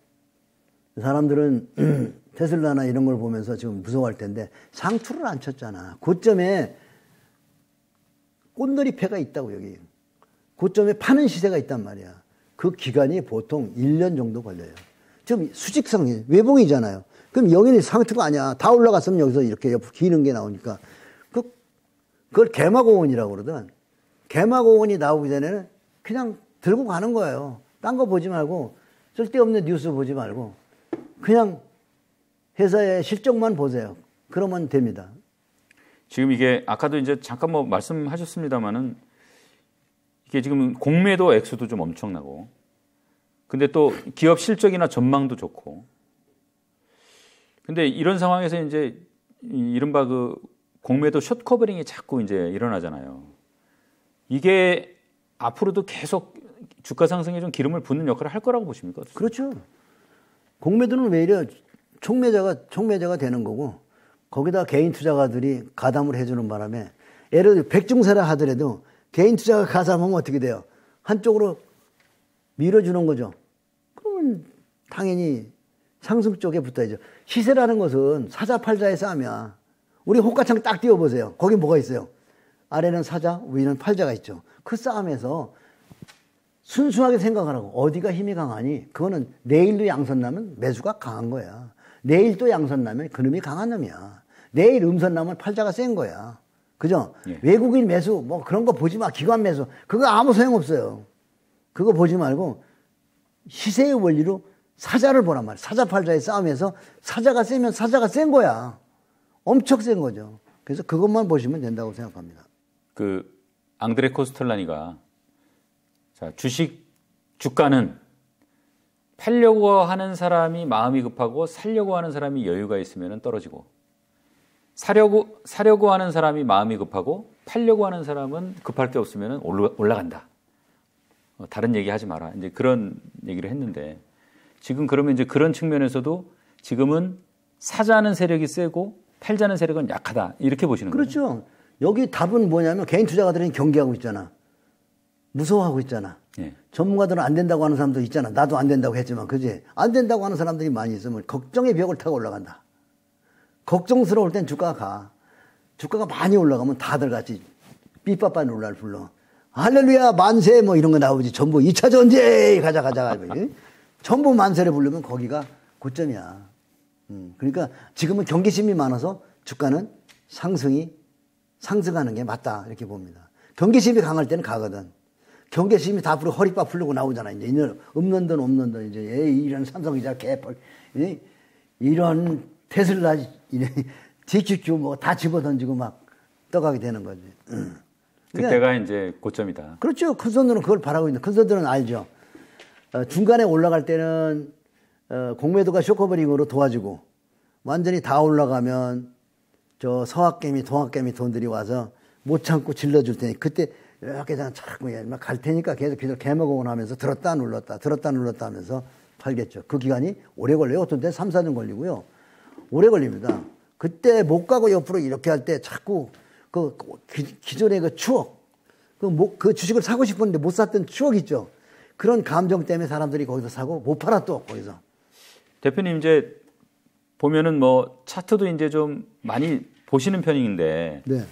사람들은 테슬라나 이런 걸 보면서 지금 무서워할 텐데 상투를 안 쳤잖아. 고점에 꽃놀이패가 있다고 여기. 고점에 파는 시세가 있단 말이야. 그 기간이 보통 1년 정도 걸려요. 지금 수직성이 외봉이잖아요. 그럼 여기는 상투가 아니야. 다 올라갔으면 여기서 이렇게 옆으로 기는 게 나오니까 그걸 개마고원이라고 그러든 개마고원이 나오기 전에는 그냥 들고 가는 거예요. 딴 거 보지 말고 쓸데없는 뉴스 보지 말고 그냥 회사의 실적만 보세요. 그러면 됩니다. 지금 이게 아까도 이제 잠깐 뭐 말씀하셨습니다만은 이게 지금 공매도 액수도 좀 엄청나고 근데 또 기업 실적이나 전망도 좋고 근데 이런 상황에서 이제 이른바 그 공매도 숏 커버링이 자꾸 이제 일어나잖아요. 이게 앞으로도 계속 주가 상승에 좀 기름을 붓는 역할을 할 거라고 보십니까? 그렇죠. 공매도는 왜 이래 촉매제가 되는 거고 거기다 개인 투자가들이 가담을 해주는 바람에 예를 들어 백중세라 하더라도 개인 투자가 가담하면 어떻게 돼요? 한쪽으로 밀어주는 거죠. 그러면 당연히 상승 쪽에 붙어야죠. 시세라는 것은 사자 팔자의 싸움이야. 우리 호가창 딱 띄워보세요. 거기 뭐가 있어요? 아래는 사자, 위는 팔자가 있죠. 그 싸움에서 순수하게 생각을 하고 어디가 힘이 강하니 그거는 내일도 양선 나면 매수가 강한 거야. 내일 또 양선 나면 그놈이 강한 놈이야. 내일 음선 나면 팔자가 센 거야. 그죠? 예. 외국인 매수 뭐 그런 거 보지 마. 기관 매수 그거 아무 소용없어요. 그거 보지 말고 시세의 원리로 사자를 보란 말이야. 사자 팔자의 싸움에서 사자가 세면 사자가 센 거야. 엄청 센 거죠. 그래서 그것만 보시면 된다고 생각합니다. 그 앙드레 코스텔라니가 자, 주가는 팔려고 하는 사람이 마음이 급하고 살려고 하는 사람이 여유가 있으면 떨어지고 사려고 하는 사람이 마음이 급하고 팔려고 하는 사람은 급할 게 없으면 올라간다. 다른 얘기 하지 마라. 이제 그런 얘기를 했는데 지금 그러면 이제 그런 측면에서도 지금은 사자는 세력이 세고 팔자는 세력은 약하다. 이렇게 보시는 거죠? 그렇죠. 여기 답은 뭐냐면 개인 투자가들은 경계하고 있잖아. 무서워하고 있잖아. 예. 전문가들은 안 된다고 하는 사람도 있잖아. 나도 안 된다고 했지만 그지? 안 된다고 하는 사람들이 많이 있으면 걱정의 벽을 타고 올라간다. 걱정스러울 땐 주가가 가. 주가가 많이 올라가면 다들 같이 삐빠빠 놀랄 불러. 할렐루야 만세 뭐 이런 거 나오지. 전부 2차 전쟁 가자. 전부 만세를 부르면 거기가 고점이야. 그러니까 지금은 경계심이 많아서 주가는 상승하는 게 맞다 이렇게 봅니다. 경계심이 강할 때는 가거든. 경계심이 다 앞으로 허리빠 풀리고 나오잖아. 이제 없는 돈 이제 이런 삼성이자 개펄 이런 테슬라 DQQ 뭐 다 집어 던지고 막 떠가게 되는 거지. 그때가 이제 고점이다. 그렇죠. 큰 손들은 그걸 바라고 있는. 큰 손들은 알죠. 중간에 올라갈 때는 공매도가 쇼커버링으로 도와주고 완전히 다 올라가면 저 서학개미 동학개미 돈들이 와서 못 참고 질러줄 테니 그때 이렇게 자꾸 갈 테니까 계속 개먹어원 하면서 들었다 눌렀다 하면서 팔겠죠. 그 기간이 오래 걸려요. 어떤 때 3, 4년 걸리고요. 오래 걸립니다. 그때 못 가고 옆으로 이렇게 할 때 자꾸 기존의 그 추억 그 주식을 사고 싶었는데 못 샀던 추억 있죠. 그런 감정 때문에 사람들이 거기서 사고 못 팔아 또 거기서. 대표님 이제 보면은 뭐 차트도 이제 좀 많이 보시는 편인데 네.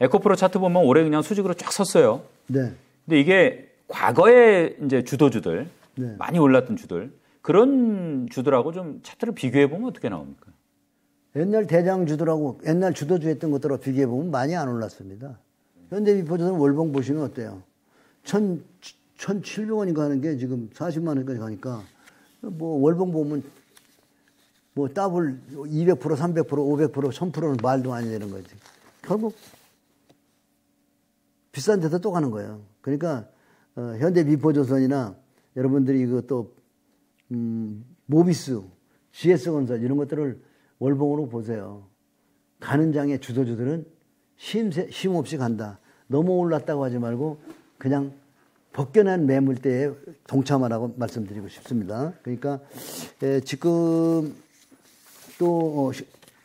에코프로 차트 보면 올해 그냥 수직으로 쫙 섰어요. 네. 근데 이게 과거에 이제 주도주들 네. 많이 올랐던 주들 그런 주들하고 좀 차트를 비교해 보면 어떻게 나옵니까? 옛날 대장주들하고 옛날 주도주 했던 것들하고 비교해 보면 많이 안 올랐습니다. 현대비포저는 월봉 보시면 어때요? 1,700원인가 하는 게 지금 40만 원까지 가니까 뭐 월봉 보면 뭐 더블 200%, 300%, 500%, 1000%는 말도 안 되는 거지. 결국 비싼 데서 또 가는 거예요. 그러니까 현대미포조선이나 여러분들이 이것도 모비스, GS건설 이런 것들을 월봉으로 보세요. 가는 장의 주도주들은 쉼 없이 간다. 너무 올랐다고 하지 말고 그냥 벗겨낸 매물대에 동참하라고 말씀드리고 싶습니다. 그러니까 지금 또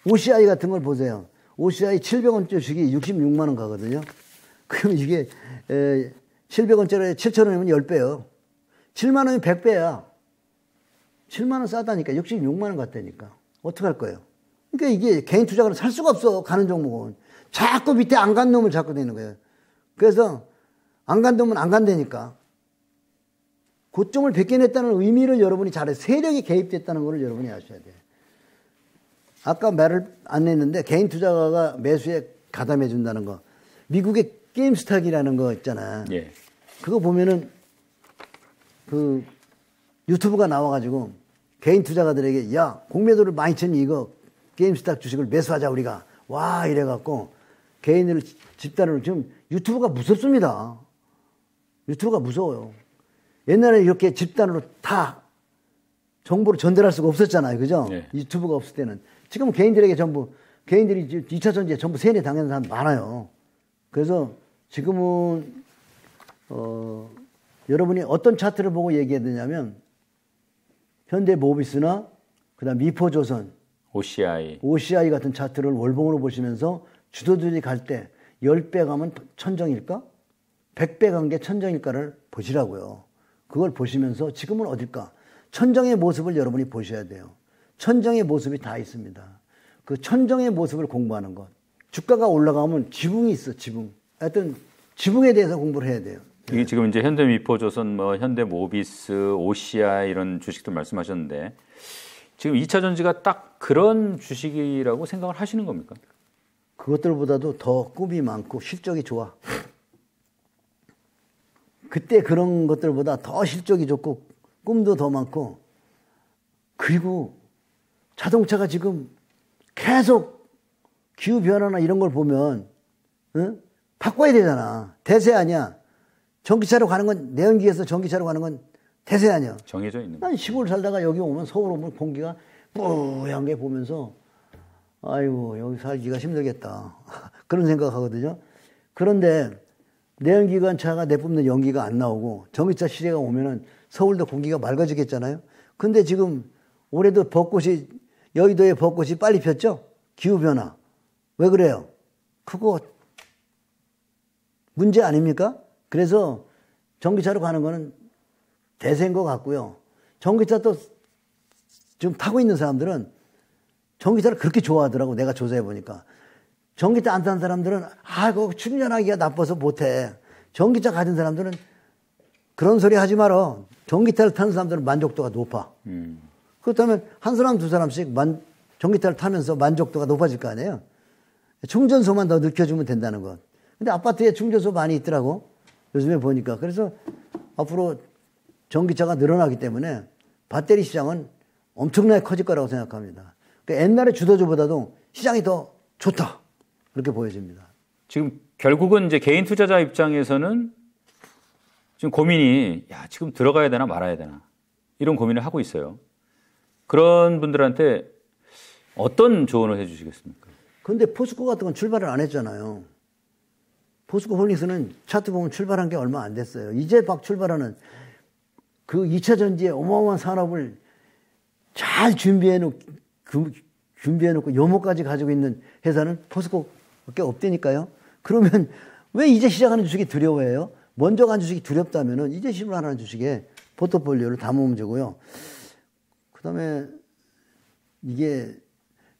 OCI 같은 걸 보세요. OCI 700원 주식이 66만 원 가거든요. 그럼 이게 700원짜리 7,000원이면 10배요. 7만 원이면 100배야. 7만 원 싸다니까 66만 원 갔다니까. 어떡할 거예요? 그러니까 이게 개인 투자가는 살 수가 없어. 가는 종목은. 자꾸 밑에 안 간 놈을 잡고 되는 거예요. 그래서 안 간 놈은 안 간다니까. 고점을 벗겨냈다는 의미를 여러분이 잘해요. 세력이 개입됐다는 걸 여러분이 아셔야 돼요. 아까 말을 안 했는데 개인 투자가가 매수에 가담해 준다는 거. 미국의 게임스탁이라는 거 있잖아. 예. 그거 보면은 그 유튜브가 나와가지고 개인 투자가들에게 야 공매도를 많이 쳤니 이거 게임스탁 주식을 매수하자 우리가 와 이래갖고 개인을 집단으로 지금 유튜브가 무섭습니다. 유튜브가 무서워요. 옛날에 이렇게 집단으로 다 정보를 전달할 수가 없었잖아요. 그죠? 네. 유튜브가 없을 때는. 지금 개인들에게 전부 개인들이 2차 전지에 전부 세뇌 당하는 사람 많아요. 그래서 지금은 여러분이 어떤 차트를 보고 얘기해야 되냐면 현대모비스나 그다음 미포조선, OCI 같은 차트를 월봉으로 보시면서 주도들이 갈 때 10배 가면 천정일까? 100배 간 게 천정일까를 보시라고요. 그걸 보시면서 지금은 어딜까? 천정의 모습을 여러분이 보셔야 돼요. 천정의 모습이 다 있습니다. 그 천정의 모습을 공부하는 것. 주가가 올라가면 지붕이 있어, 지붕. 하여튼 지붕에 대해서 공부를 해야 돼요. 이게 지금 이제 현대미포조선, 뭐 현대모비스, OCI 이런 주식들 말씀하셨는데 지금 2차 전지가 딱 그런 주식이라고 생각을 하시는 겁니까? 그것들보다도 더 꿈이 많고 실적이 좋아. 그때 그런 것들보다 더 실적이 좋고 꿈도 더 많고 그리고 자동차가 지금 계속 기후변화나 이런 걸 보면 바꿔야 되잖아. 대세 아니야. 전기차로 가는 건 내연기에서 전기차로 가는 건 대세 아니야. 정해져 있는 난 시골 살다가 여기 오면 서울 오면 공기가 뿌얀 게 보면서 아이고 여기 살기가 힘들겠다. 그런 생각하거든요. 그런데 내연기관차가 내뿜는 연기가 안 나오고 전기차 시대가 오면은 서울도 공기가 맑아지겠잖아요. 근데 지금 올해도 벚꽃이 여의도에 벚꽃이 빨리 폈죠? 기후변화. 왜 그래요? 그거 문제 아닙니까? 그래서 전기차로 가는 거는 대세인 것 같고요. 전기차 또 지금 타고 있는 사람들은 전기차를 그렇게 좋아하더라고. 내가 조사해 보니까. 전기차 안 타는 사람들은 그거 충전하기가 나빠서 못해. 전기차 가진 사람들은 그런 소리 하지 마라. 전기차를 타는 사람들은 만족도가 높아. 그렇다면 한 사람 두 사람씩 전기차를 타면서 만족도가 높아질 거 아니에요. 충전소만 더 늦춰주면 된다는 것. 근데 아파트에 충전소 많이 있더라고. 요즘에 보니까. 그래서 앞으로 전기차가 늘어나기 때문에 배터리 시장은 엄청나게 커질 거라고 생각합니다. 그러니까 옛날의 주도주보다도 시장이 더 좋다. 그렇게 보여집니다. 지금 결국은 이제 개인 투자자 입장에서는 지금 고민이 지금 들어가야 되나 말아야 되나 이런 고민을 하고 있어요. 그런 분들한테 어떤 조언을 해 주시겠습니까? 그런데 포스코 같은 건 출발을 안 했잖아요. 포스코 홀딩스는 차트 보면 출발한 게 얼마 안 됐어요. 이제 막 출발하는 그 2차 전지의 어마어마한 산업을 잘 준비해놓고 요모까지 가지고 있는 회사는 포스코밖에 없다니까요. 그러면 왜 이제 시작하는 주식이 두려워해요? 먼저 간 주식이 두렵다면은 이제 시작하는 주식에 포트폴리오를 담으면 되고요. 그 다음에 이게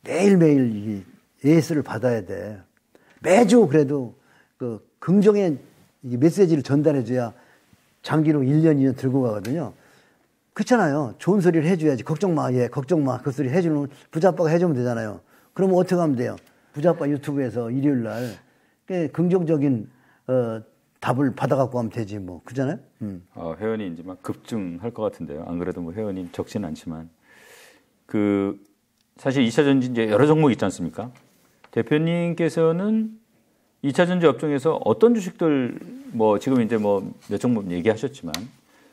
매일매일 AS를 받아야 돼. 매주 그래도 그 긍정의 메시지를 전달해줘야 장기로 1년, 2년 들고 가거든요. 그렇잖아요. 좋은 소리를 해줘야지. 걱정 마, 걱정 마. 그 소리 해주는 부자아빠가 해주면 되잖아요. 그러면 어떻게 하면 돼요? 부자아빠 유튜브에서 일요일 날 긍정적인 답을 받아갖고 하면 되지 뭐. 그잖아요? 회원이 이제 막 급증할 것 같은데요. 안 그래도 뭐 회원이 적지는 않지만 사실 2차 전지 이제 여러 종목 있지 않습니까? 대표님께서는 2차 전지 업종에서 어떤 주식들 지금 이제 몇 종목 얘기하셨지만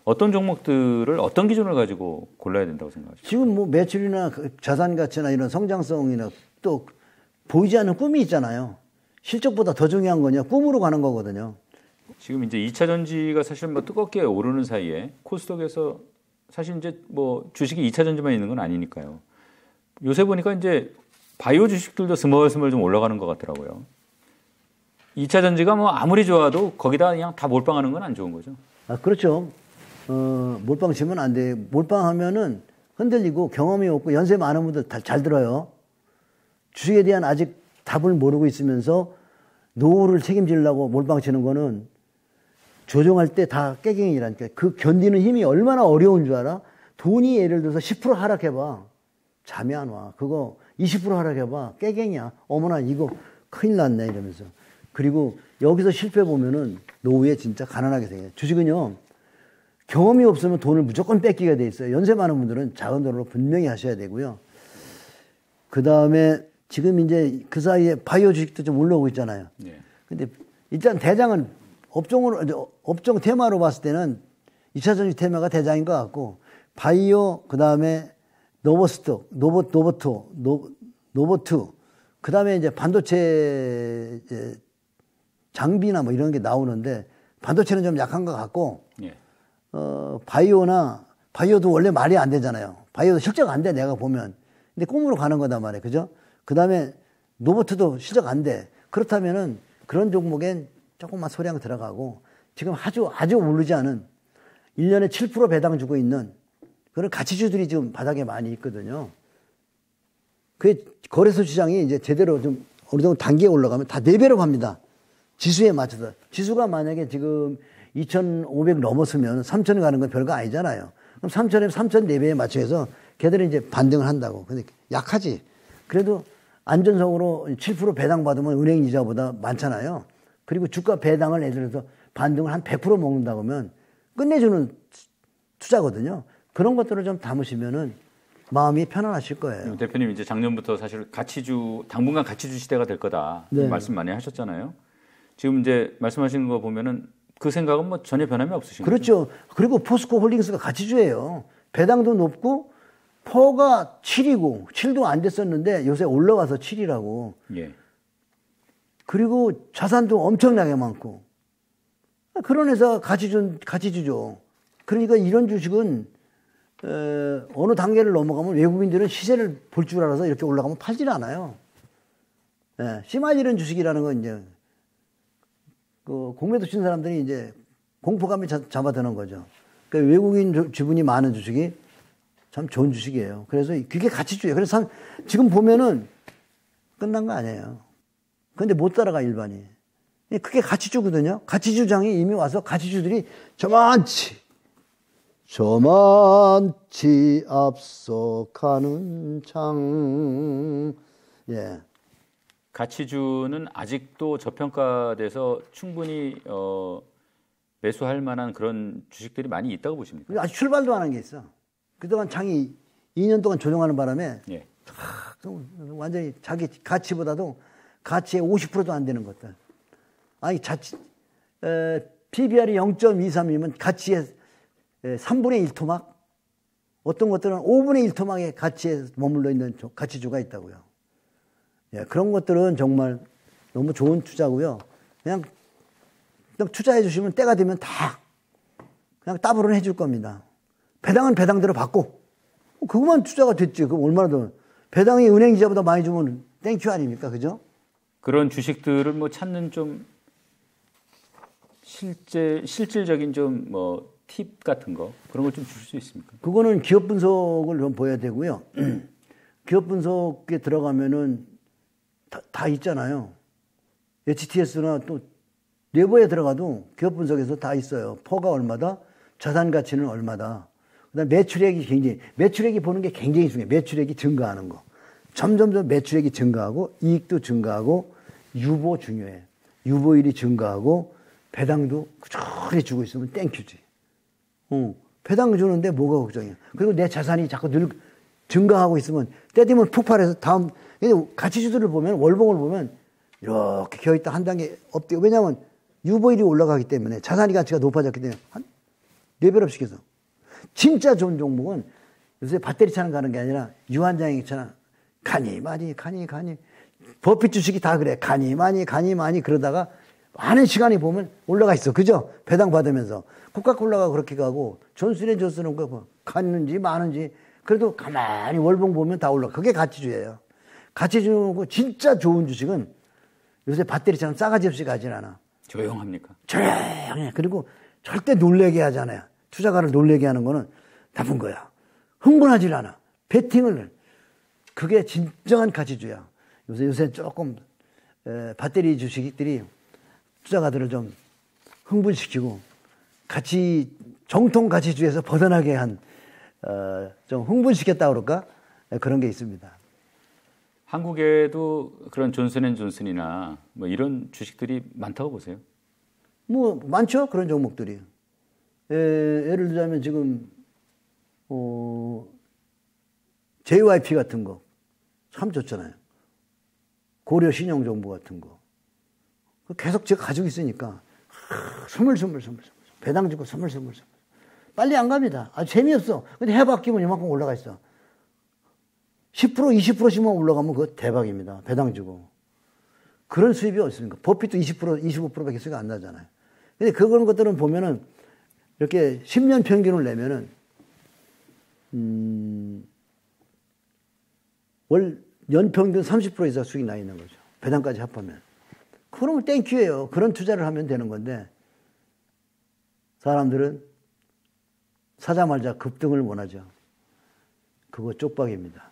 어떤 종목들을 어떤 기준을 가지고 골라야 된다고 생각하십니까? 지금 매출이나 자산 가치나 이런 성장성이나 또 보이지 않는 꿈이 있잖아요. 실적보다 더 중요한 거냐? 꿈으로 가는 거거든요. 지금 이제 2차 전지가 사실 뭐 뜨겁게 오르는 사이에 코스닥에서 사실 이제 뭐 주식이 2차 전지만 있는 건 아니니까요. 요새 보니까 이제 바이오 주식들도 스멀스멀 좀 올라가는 것 같더라고요. 2차 전지가 뭐 아무리 좋아도 거기다 그냥 다 몰빵하는 건 안 좋은 거죠. 아, 그렇죠. 몰빵 치면 안 돼. 몰빵하면은 흔들리고 경험이 없고 연세 많은 분들 잘 들어요. 주식에 대한 아직 답을 모르고 있으면서 노후를 책임지려고 몰빵 치는 거는 조정할 때 다 깨갱이라니까. 그 견디는 힘이 얼마나 어려운 줄 알아? 돈이 예를 들어서 10% 하락해봐. 잠이 안 와. 그거 20% 하락해봐. 깨갱이야. 어머나 이거 큰일 났네 이러면서. 그리고 여기서 실패 보면은 노후에 진짜 가난하게 생겨요. 주식은요. 경험이 없으면 돈을 무조건 뺏기게 돼 있어요. 연세 많은 분들은 작은 돈으로 분명히 하셔야 되고요. 그 다음에 지금 이제 그 사이에 바이오 주식도 좀 올라오고 있잖아요. 네. 근데 일단 대장은 업종 테마로 봤을 때는 2차 전지 테마가 대장인 것 같고, 바이오, 그 다음에 노보트, 그 다음에 이제 반도체 이제 장비나 뭐 이런 게 나오는데, 반도체는 좀 약한 것 같고, 네. 바이오도 원래 말이 안 되잖아요. 바이오도 실적 안 돼, 내가 보면. 근데 꿈으로 가는 거단 말이에요. 그죠? 그 다음에 노보트도 실적 안 돼. 그렇다면은 그런 종목엔 조금만 소량 들어가고, 지금 아주 오르지 않은 1년에 7% 배당 주고 있는 그런 가치주들이 지금 바닥에 많이 있거든요. 그 거래소 시장이 이제 제대로 좀 어느 정도 단계에 올라가면 다 4배로 갑니다. 지수에 맞춰서. 지수가 만약에 지금 2,500 넘었으면 3,000 가는 건 별거 아니잖아요. 그럼 3,000에 3,004배에 맞춰서 걔들은 이제 반등을 한다고. 근데 약하지. 그래도 안전성으로 7% 배당 받으면 은행 이자보다 많잖아요. 그리고 주가 배당을 예를 들어서 반등을 한 100% 먹는다고 하면 끝내주는 투자거든요. 그런 것들을 좀 담으시면은 마음이 편안하실 거예요. 대표님 이제 작년부터 사실 당분간 가치주 시대가 될 거다. 네. 말씀 많이 하셨잖아요. 지금 이제 말씀하시는 거 보면은 그 생각은 뭐 전혀 변함이 없으신 그렇죠. 거죠? 그리고 포스코 홀딩스가 가치주예요. 배당도 높고 퍼가 7이고 7도 안 됐었는데 요새 올라가서 7이라고. 예. 그리고 자산도 엄청나게 많고. 그런 회사 가치주죠. 그러니까 이런 주식은 어느 단계를 넘어가면 외국인들은 시세를 볼 줄 알아서 이렇게 올라가면 팔질 않아요. 씨말리는 주식이라는 건 이제 그 공매도 친 사람들이 이제 공포감이 잡아드는 거죠. 그러니까 외국인 지분이 많은 주식이 참 좋은 주식이에요. 그래서 그게 가치주예요. 그래서 지금 보면은 끝난 거 아니에요. 근데 못 따라가 일반이. 그게 가치주거든요. 가치주장이 이미 와서 가치주들이 저만치 앞서가는 장. 예. 가치주는 아직도 저평가돼서 충분히 매수할 만한 그런 주식들이 많이 있다고 보십니까? 아직 출발도 안 한 게 있어. 그동안 장이 2년 동안 조정하는 바람에 예. 완전히 자기 가치보다도 가치의 50%도 안 되는 것들. 아니 PBR이 0.23이면 가치의 3분의 1 토막? 어떤 것들은 5분의 1 토막의 가치에 머물러 있는 가치주가 있다고요. 예, 그런 것들은 정말 너무 좋은 투자고요. 그냥 투자해 주시면 때가 되면 다 그냥 따블은 해줄 겁니다. 배당은 배당대로 받고 그것만 투자가 됐지. 그럼 얼마나 더 배당이 은행 이자보다 많이 주면 땡큐 아닙니까? 그죠? 그런 주식들을 뭐 찾는 좀 실질적인 좀 뭐 팁 같은 거 그런 걸 좀 주실 수 있습니까? 그거는 기업 분석을 좀 보여야 되고요. 기업 분석에 들어가면은 다 있잖아요. HTS나 또 네이버에 들어가도 기업 분석에서 다 있어요. 퍼가 얼마다, 자산 가치는 얼마다. 그다음 매출액이 보는 게 굉장히 중요해요. 매출액이 증가하는 거. 점점 매출액이 증가하고 이익도 증가하고 유보 중요해. 유보율이 증가하고 배당도 꾸준히 주고 있으면 땡큐지. 배당 주는데 뭐가 걱정이야. 그리고 내 자산이 자꾸 증가하고 있으면 때 되면 폭발해서 가치주들을 보면 월봉을 보면 이렇게 기어있다 한 단계 업되고 왜냐하면 유보율이 올라가기 때문에 자산이 가치가 높아졌기 때문에 한 4배로 시켜서 진짜 좋은 종목은 요새 배터리차는 가는 게 아니라 유한장애처럼 가니 버핏 주식이 다 그래. 가니 많이 그러다가 많은 시간이 보면 올라가 있어. 그죠? 배당 받으면서. 코카콜라가 그렇게 가고, 존슨앤존슨은 갔는지 마는지, 그래도 가만히 월봉 보면 다 올라가. 그게 가치주예요. 가치주고 진짜 좋은 주식은 요새 배터리처럼 싸가지 없이 가진 않아. 조용합니까? 조용해. 그리고 절대 놀래게 하잖아요. 투자가를 놀래게 하는 거는 나쁜 거야. 흥분하지 않아. 베팅을. 그게 진정한 가치주야. 요새 조금 배터리 주식들이 투자가들을 좀 흥분시키고 정통 가치주에서 벗어나게 한 좀 흥분시켰다 그럴까? 그런 게 있습니다. 한국에도 그런 존슨앤존슨이나 뭐 이런 주식들이 많다고 보세요? 뭐 많죠. 그런 종목들이. 예를 들자면 지금 JYP 같은 거 참 좋잖아요. 고려신용정보 같은 거. 계속 제가 가지고 있으니까 스물스물 배당 주고 스물스물 빨리 안 갑니다. 재미없어. 근데 해 바뀌면 이만큼 올라가 있어. 10% 20%씩만 올라가면 그거 대박입니다. 배당 주고. 그런 수입이 어딨습니까? 버핏도 20% 25%밖에 수익이 안 나잖아요. 근데 그런 것들은 보면은 이렇게 10년 평균을 내면은 월 연평균 30% 이상 수익이 나 있는 거죠. 배당까지 합하면. 그러면 땡큐예요. 그런 투자를 하면 되는 건데 사람들은 사자마자 급등을 원하죠. 그거 쪽박입니다.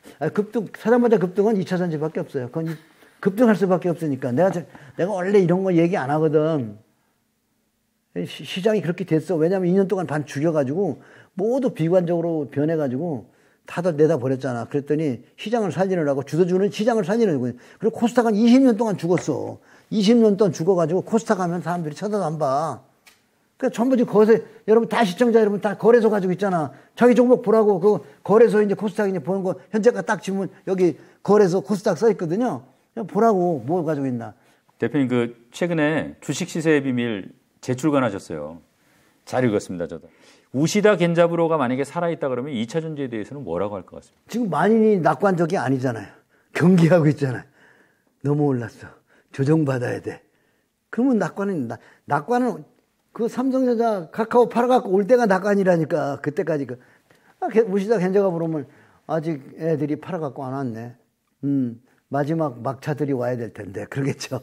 사자마자 급등은 2차 전지밖에 없어요. 그건 급등할 수밖에 없으니까. 내가 원래 이런 거 얘기 안 하거든. 시장이 그렇게 됐어. 왜냐하면 2년 동안 반 죽여가지고 모두 비관적으로 변해가지고 다들 내다버렸잖아. 그랬더니 시장을 살리느라고 주도주는 시장을 살리느라고. 그리고 코스닥은 20년 동안 죽었어. 20년 동안 죽어가지고 코스닥 하면 사람들이 쳐다도 안 봐. 그러니까 전부 거기서 여러분 다 시청자 여러분 다 거래소 가지고 있잖아. 자기 종목 보라고 그 거래소 이제 코스닥 이제 보는 거 현재가 딱 치면 여기 거래소 코스닥 써 있거든요. 그냥 보라고 뭐 가지고 있나. 대표님 그 최근에 주식 시세의 비밀 재출간하셨어요. 잘 읽었습니다 저도. 우시다 겐자부로가 만약에 살아있다 그러면 2차 전지에 대해서는 뭐라고 할 것 같습니다. 지금 만인이 낙관적이 아니잖아요. 경기하고 있잖아요. 너무 올랐어. 조정받아야 돼. 그러면 낙관은 그 삼성전자 카카오 팔아갖고 올 때가 낙관이라니까. 그때까지 우시다 겐자가 부르면 아직 애들이 팔아갖고 안 왔네. 마지막 막차들이 와야 될 텐데. 그러겠죠.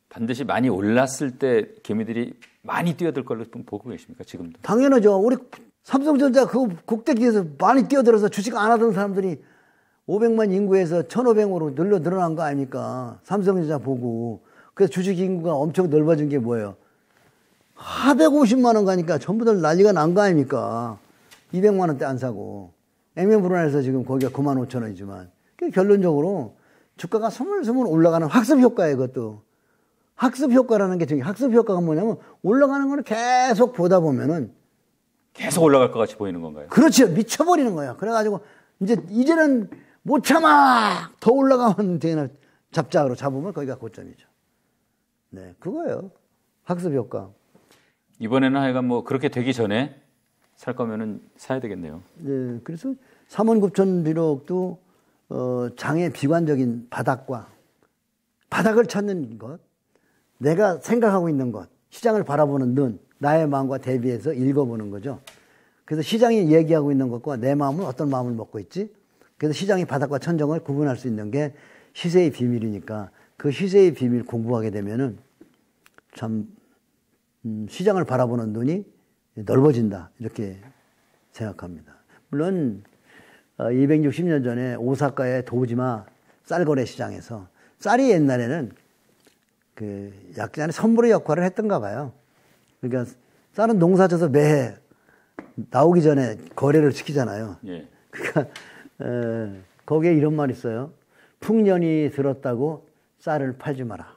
반드시 많이 올랐을 때 개미들이 많이 뛰어들 걸로 보고 계십니까 지금도? 당연하죠. 우리 삼성전자 그 국대기에서 많이 뛰어들어서 주식 안 하던 사람들이 500만 인구에서 1,500으로 늘어난 거 아닙니까? 삼성전자 보고. 그래서 주식 인구가 엄청 넓어진 게 뭐예요? 450만 원 가니까 전부들 난리가 난 거 아닙니까? 200만 원대 안 사고. 액면불안해서 지금 거기가 9만 5천 원이지만. 결론적으로 주가가 스물스물 올라가는 학습 효과예요, 그것도. 학습 효과라는 게 학습 효과가 뭐냐면 올라가는 거를 계속 보다 보면은 계속 올라갈 것 같이 보이는 건가요? 그렇죠. 미쳐버리는 거예요. 그래가지고 이제는 못 참아! 더 올라가면 되나 잡자로 잡으면 거기가 고점이죠. 네, 그거예요. 학습 효과. 이번에는 하여간 뭐 그렇게 되기 전에 살 거면은 사야 되겠네요. 네, 그래서 39,000 비록도 장의 비관적인 바닥을 찾는 것, 내가 생각하고 있는 것, 시장을 바라보는 눈, 나의 마음과 대비해서 읽어보는 거죠. 그래서 시장이 얘기하고 있는 것과 내 마음은 어떤 마음을 먹고 있지? 그래서 시장의 바닥과 천정을 구분할 수 있는 게 시세의 비밀이니까 그 시세의 비밀 공부하게 되면은 참 시장을 바라보는 눈이 넓어진다 이렇게 생각합니다. 물론 260년 전에 오사카의 도지마 쌀거래 시장에서 쌀이 옛날에는 약간의 선물의 역할을 했던가 봐요. 그러니까 쌀은 농사져서 매해 나오기 전에 거래를 시키잖아요. 예. 그러니까 거기에 이런 말이 있어요. 풍년이 들었다고 쌀을 팔지 마라.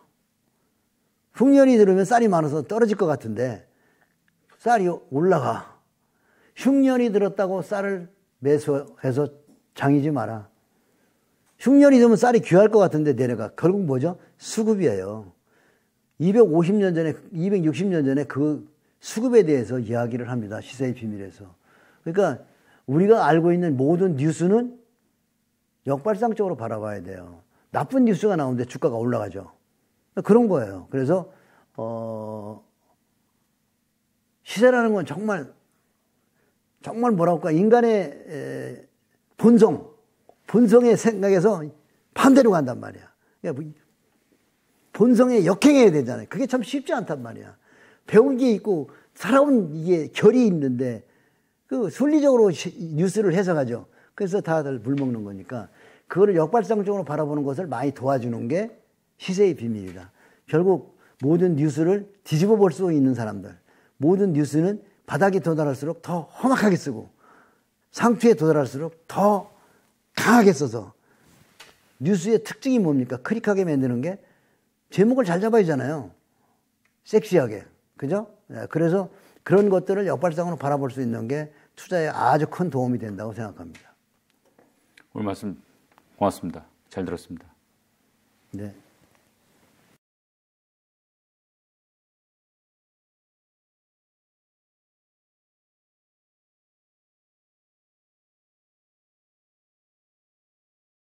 풍년이 들으면 쌀이 많아서 떨어질 것 같은데 쌀이 올라가. 흉년이 들었다고 쌀을 매수해서 장이지 마라. 흉년이 되면 쌀이 귀할 것 같은데 내려가. 결국 뭐죠? 수급이에요. 250년 전에, 260년 전에 그 수급에 대해서 이야기를 합니다. 시세의 비밀에서. 그러니까 우리가 알고 있는 모든 뉴스는 역발상적으로 바라봐야 돼요. 나쁜 뉴스가 나오는데 주가가 올라가죠. 그런 거예요. 그래서 시세라는 건 정말 뭐라고 할까, 인간의 본성의 생각에서 반대로 간단 말이야. 그러니까 본성에 역행해야 되잖아요. 그게 참 쉽지 않단 말이야. 배운 게 있고 살아온 이게 결이 있는데 그 순리적으로 뉴스를 해석하죠. 그래서 다들 물먹는 거니까 그거를 역발상적으로 바라보는 것을 많이 도와주는 게 시세의 비밀이다. 결국 모든 뉴스를 뒤집어 볼 수 있는 사람들, 모든 뉴스는 바닥에 도달할수록 더 험악하게 쓰고 상투에 도달할수록 더 강하게 써서, 뉴스의 특징이 뭡니까? 클릭하게 만드는 게 제목을 잘 잡아야 하잖아요. 섹시하게. 그죠? 그래서 그런 것들을 역발상으로 바라볼 수 있는 게 투자에 아주 큰 도움이 된다고 생각합니다. 오늘 말씀 고맙습니다. 잘 들었습니다. 네.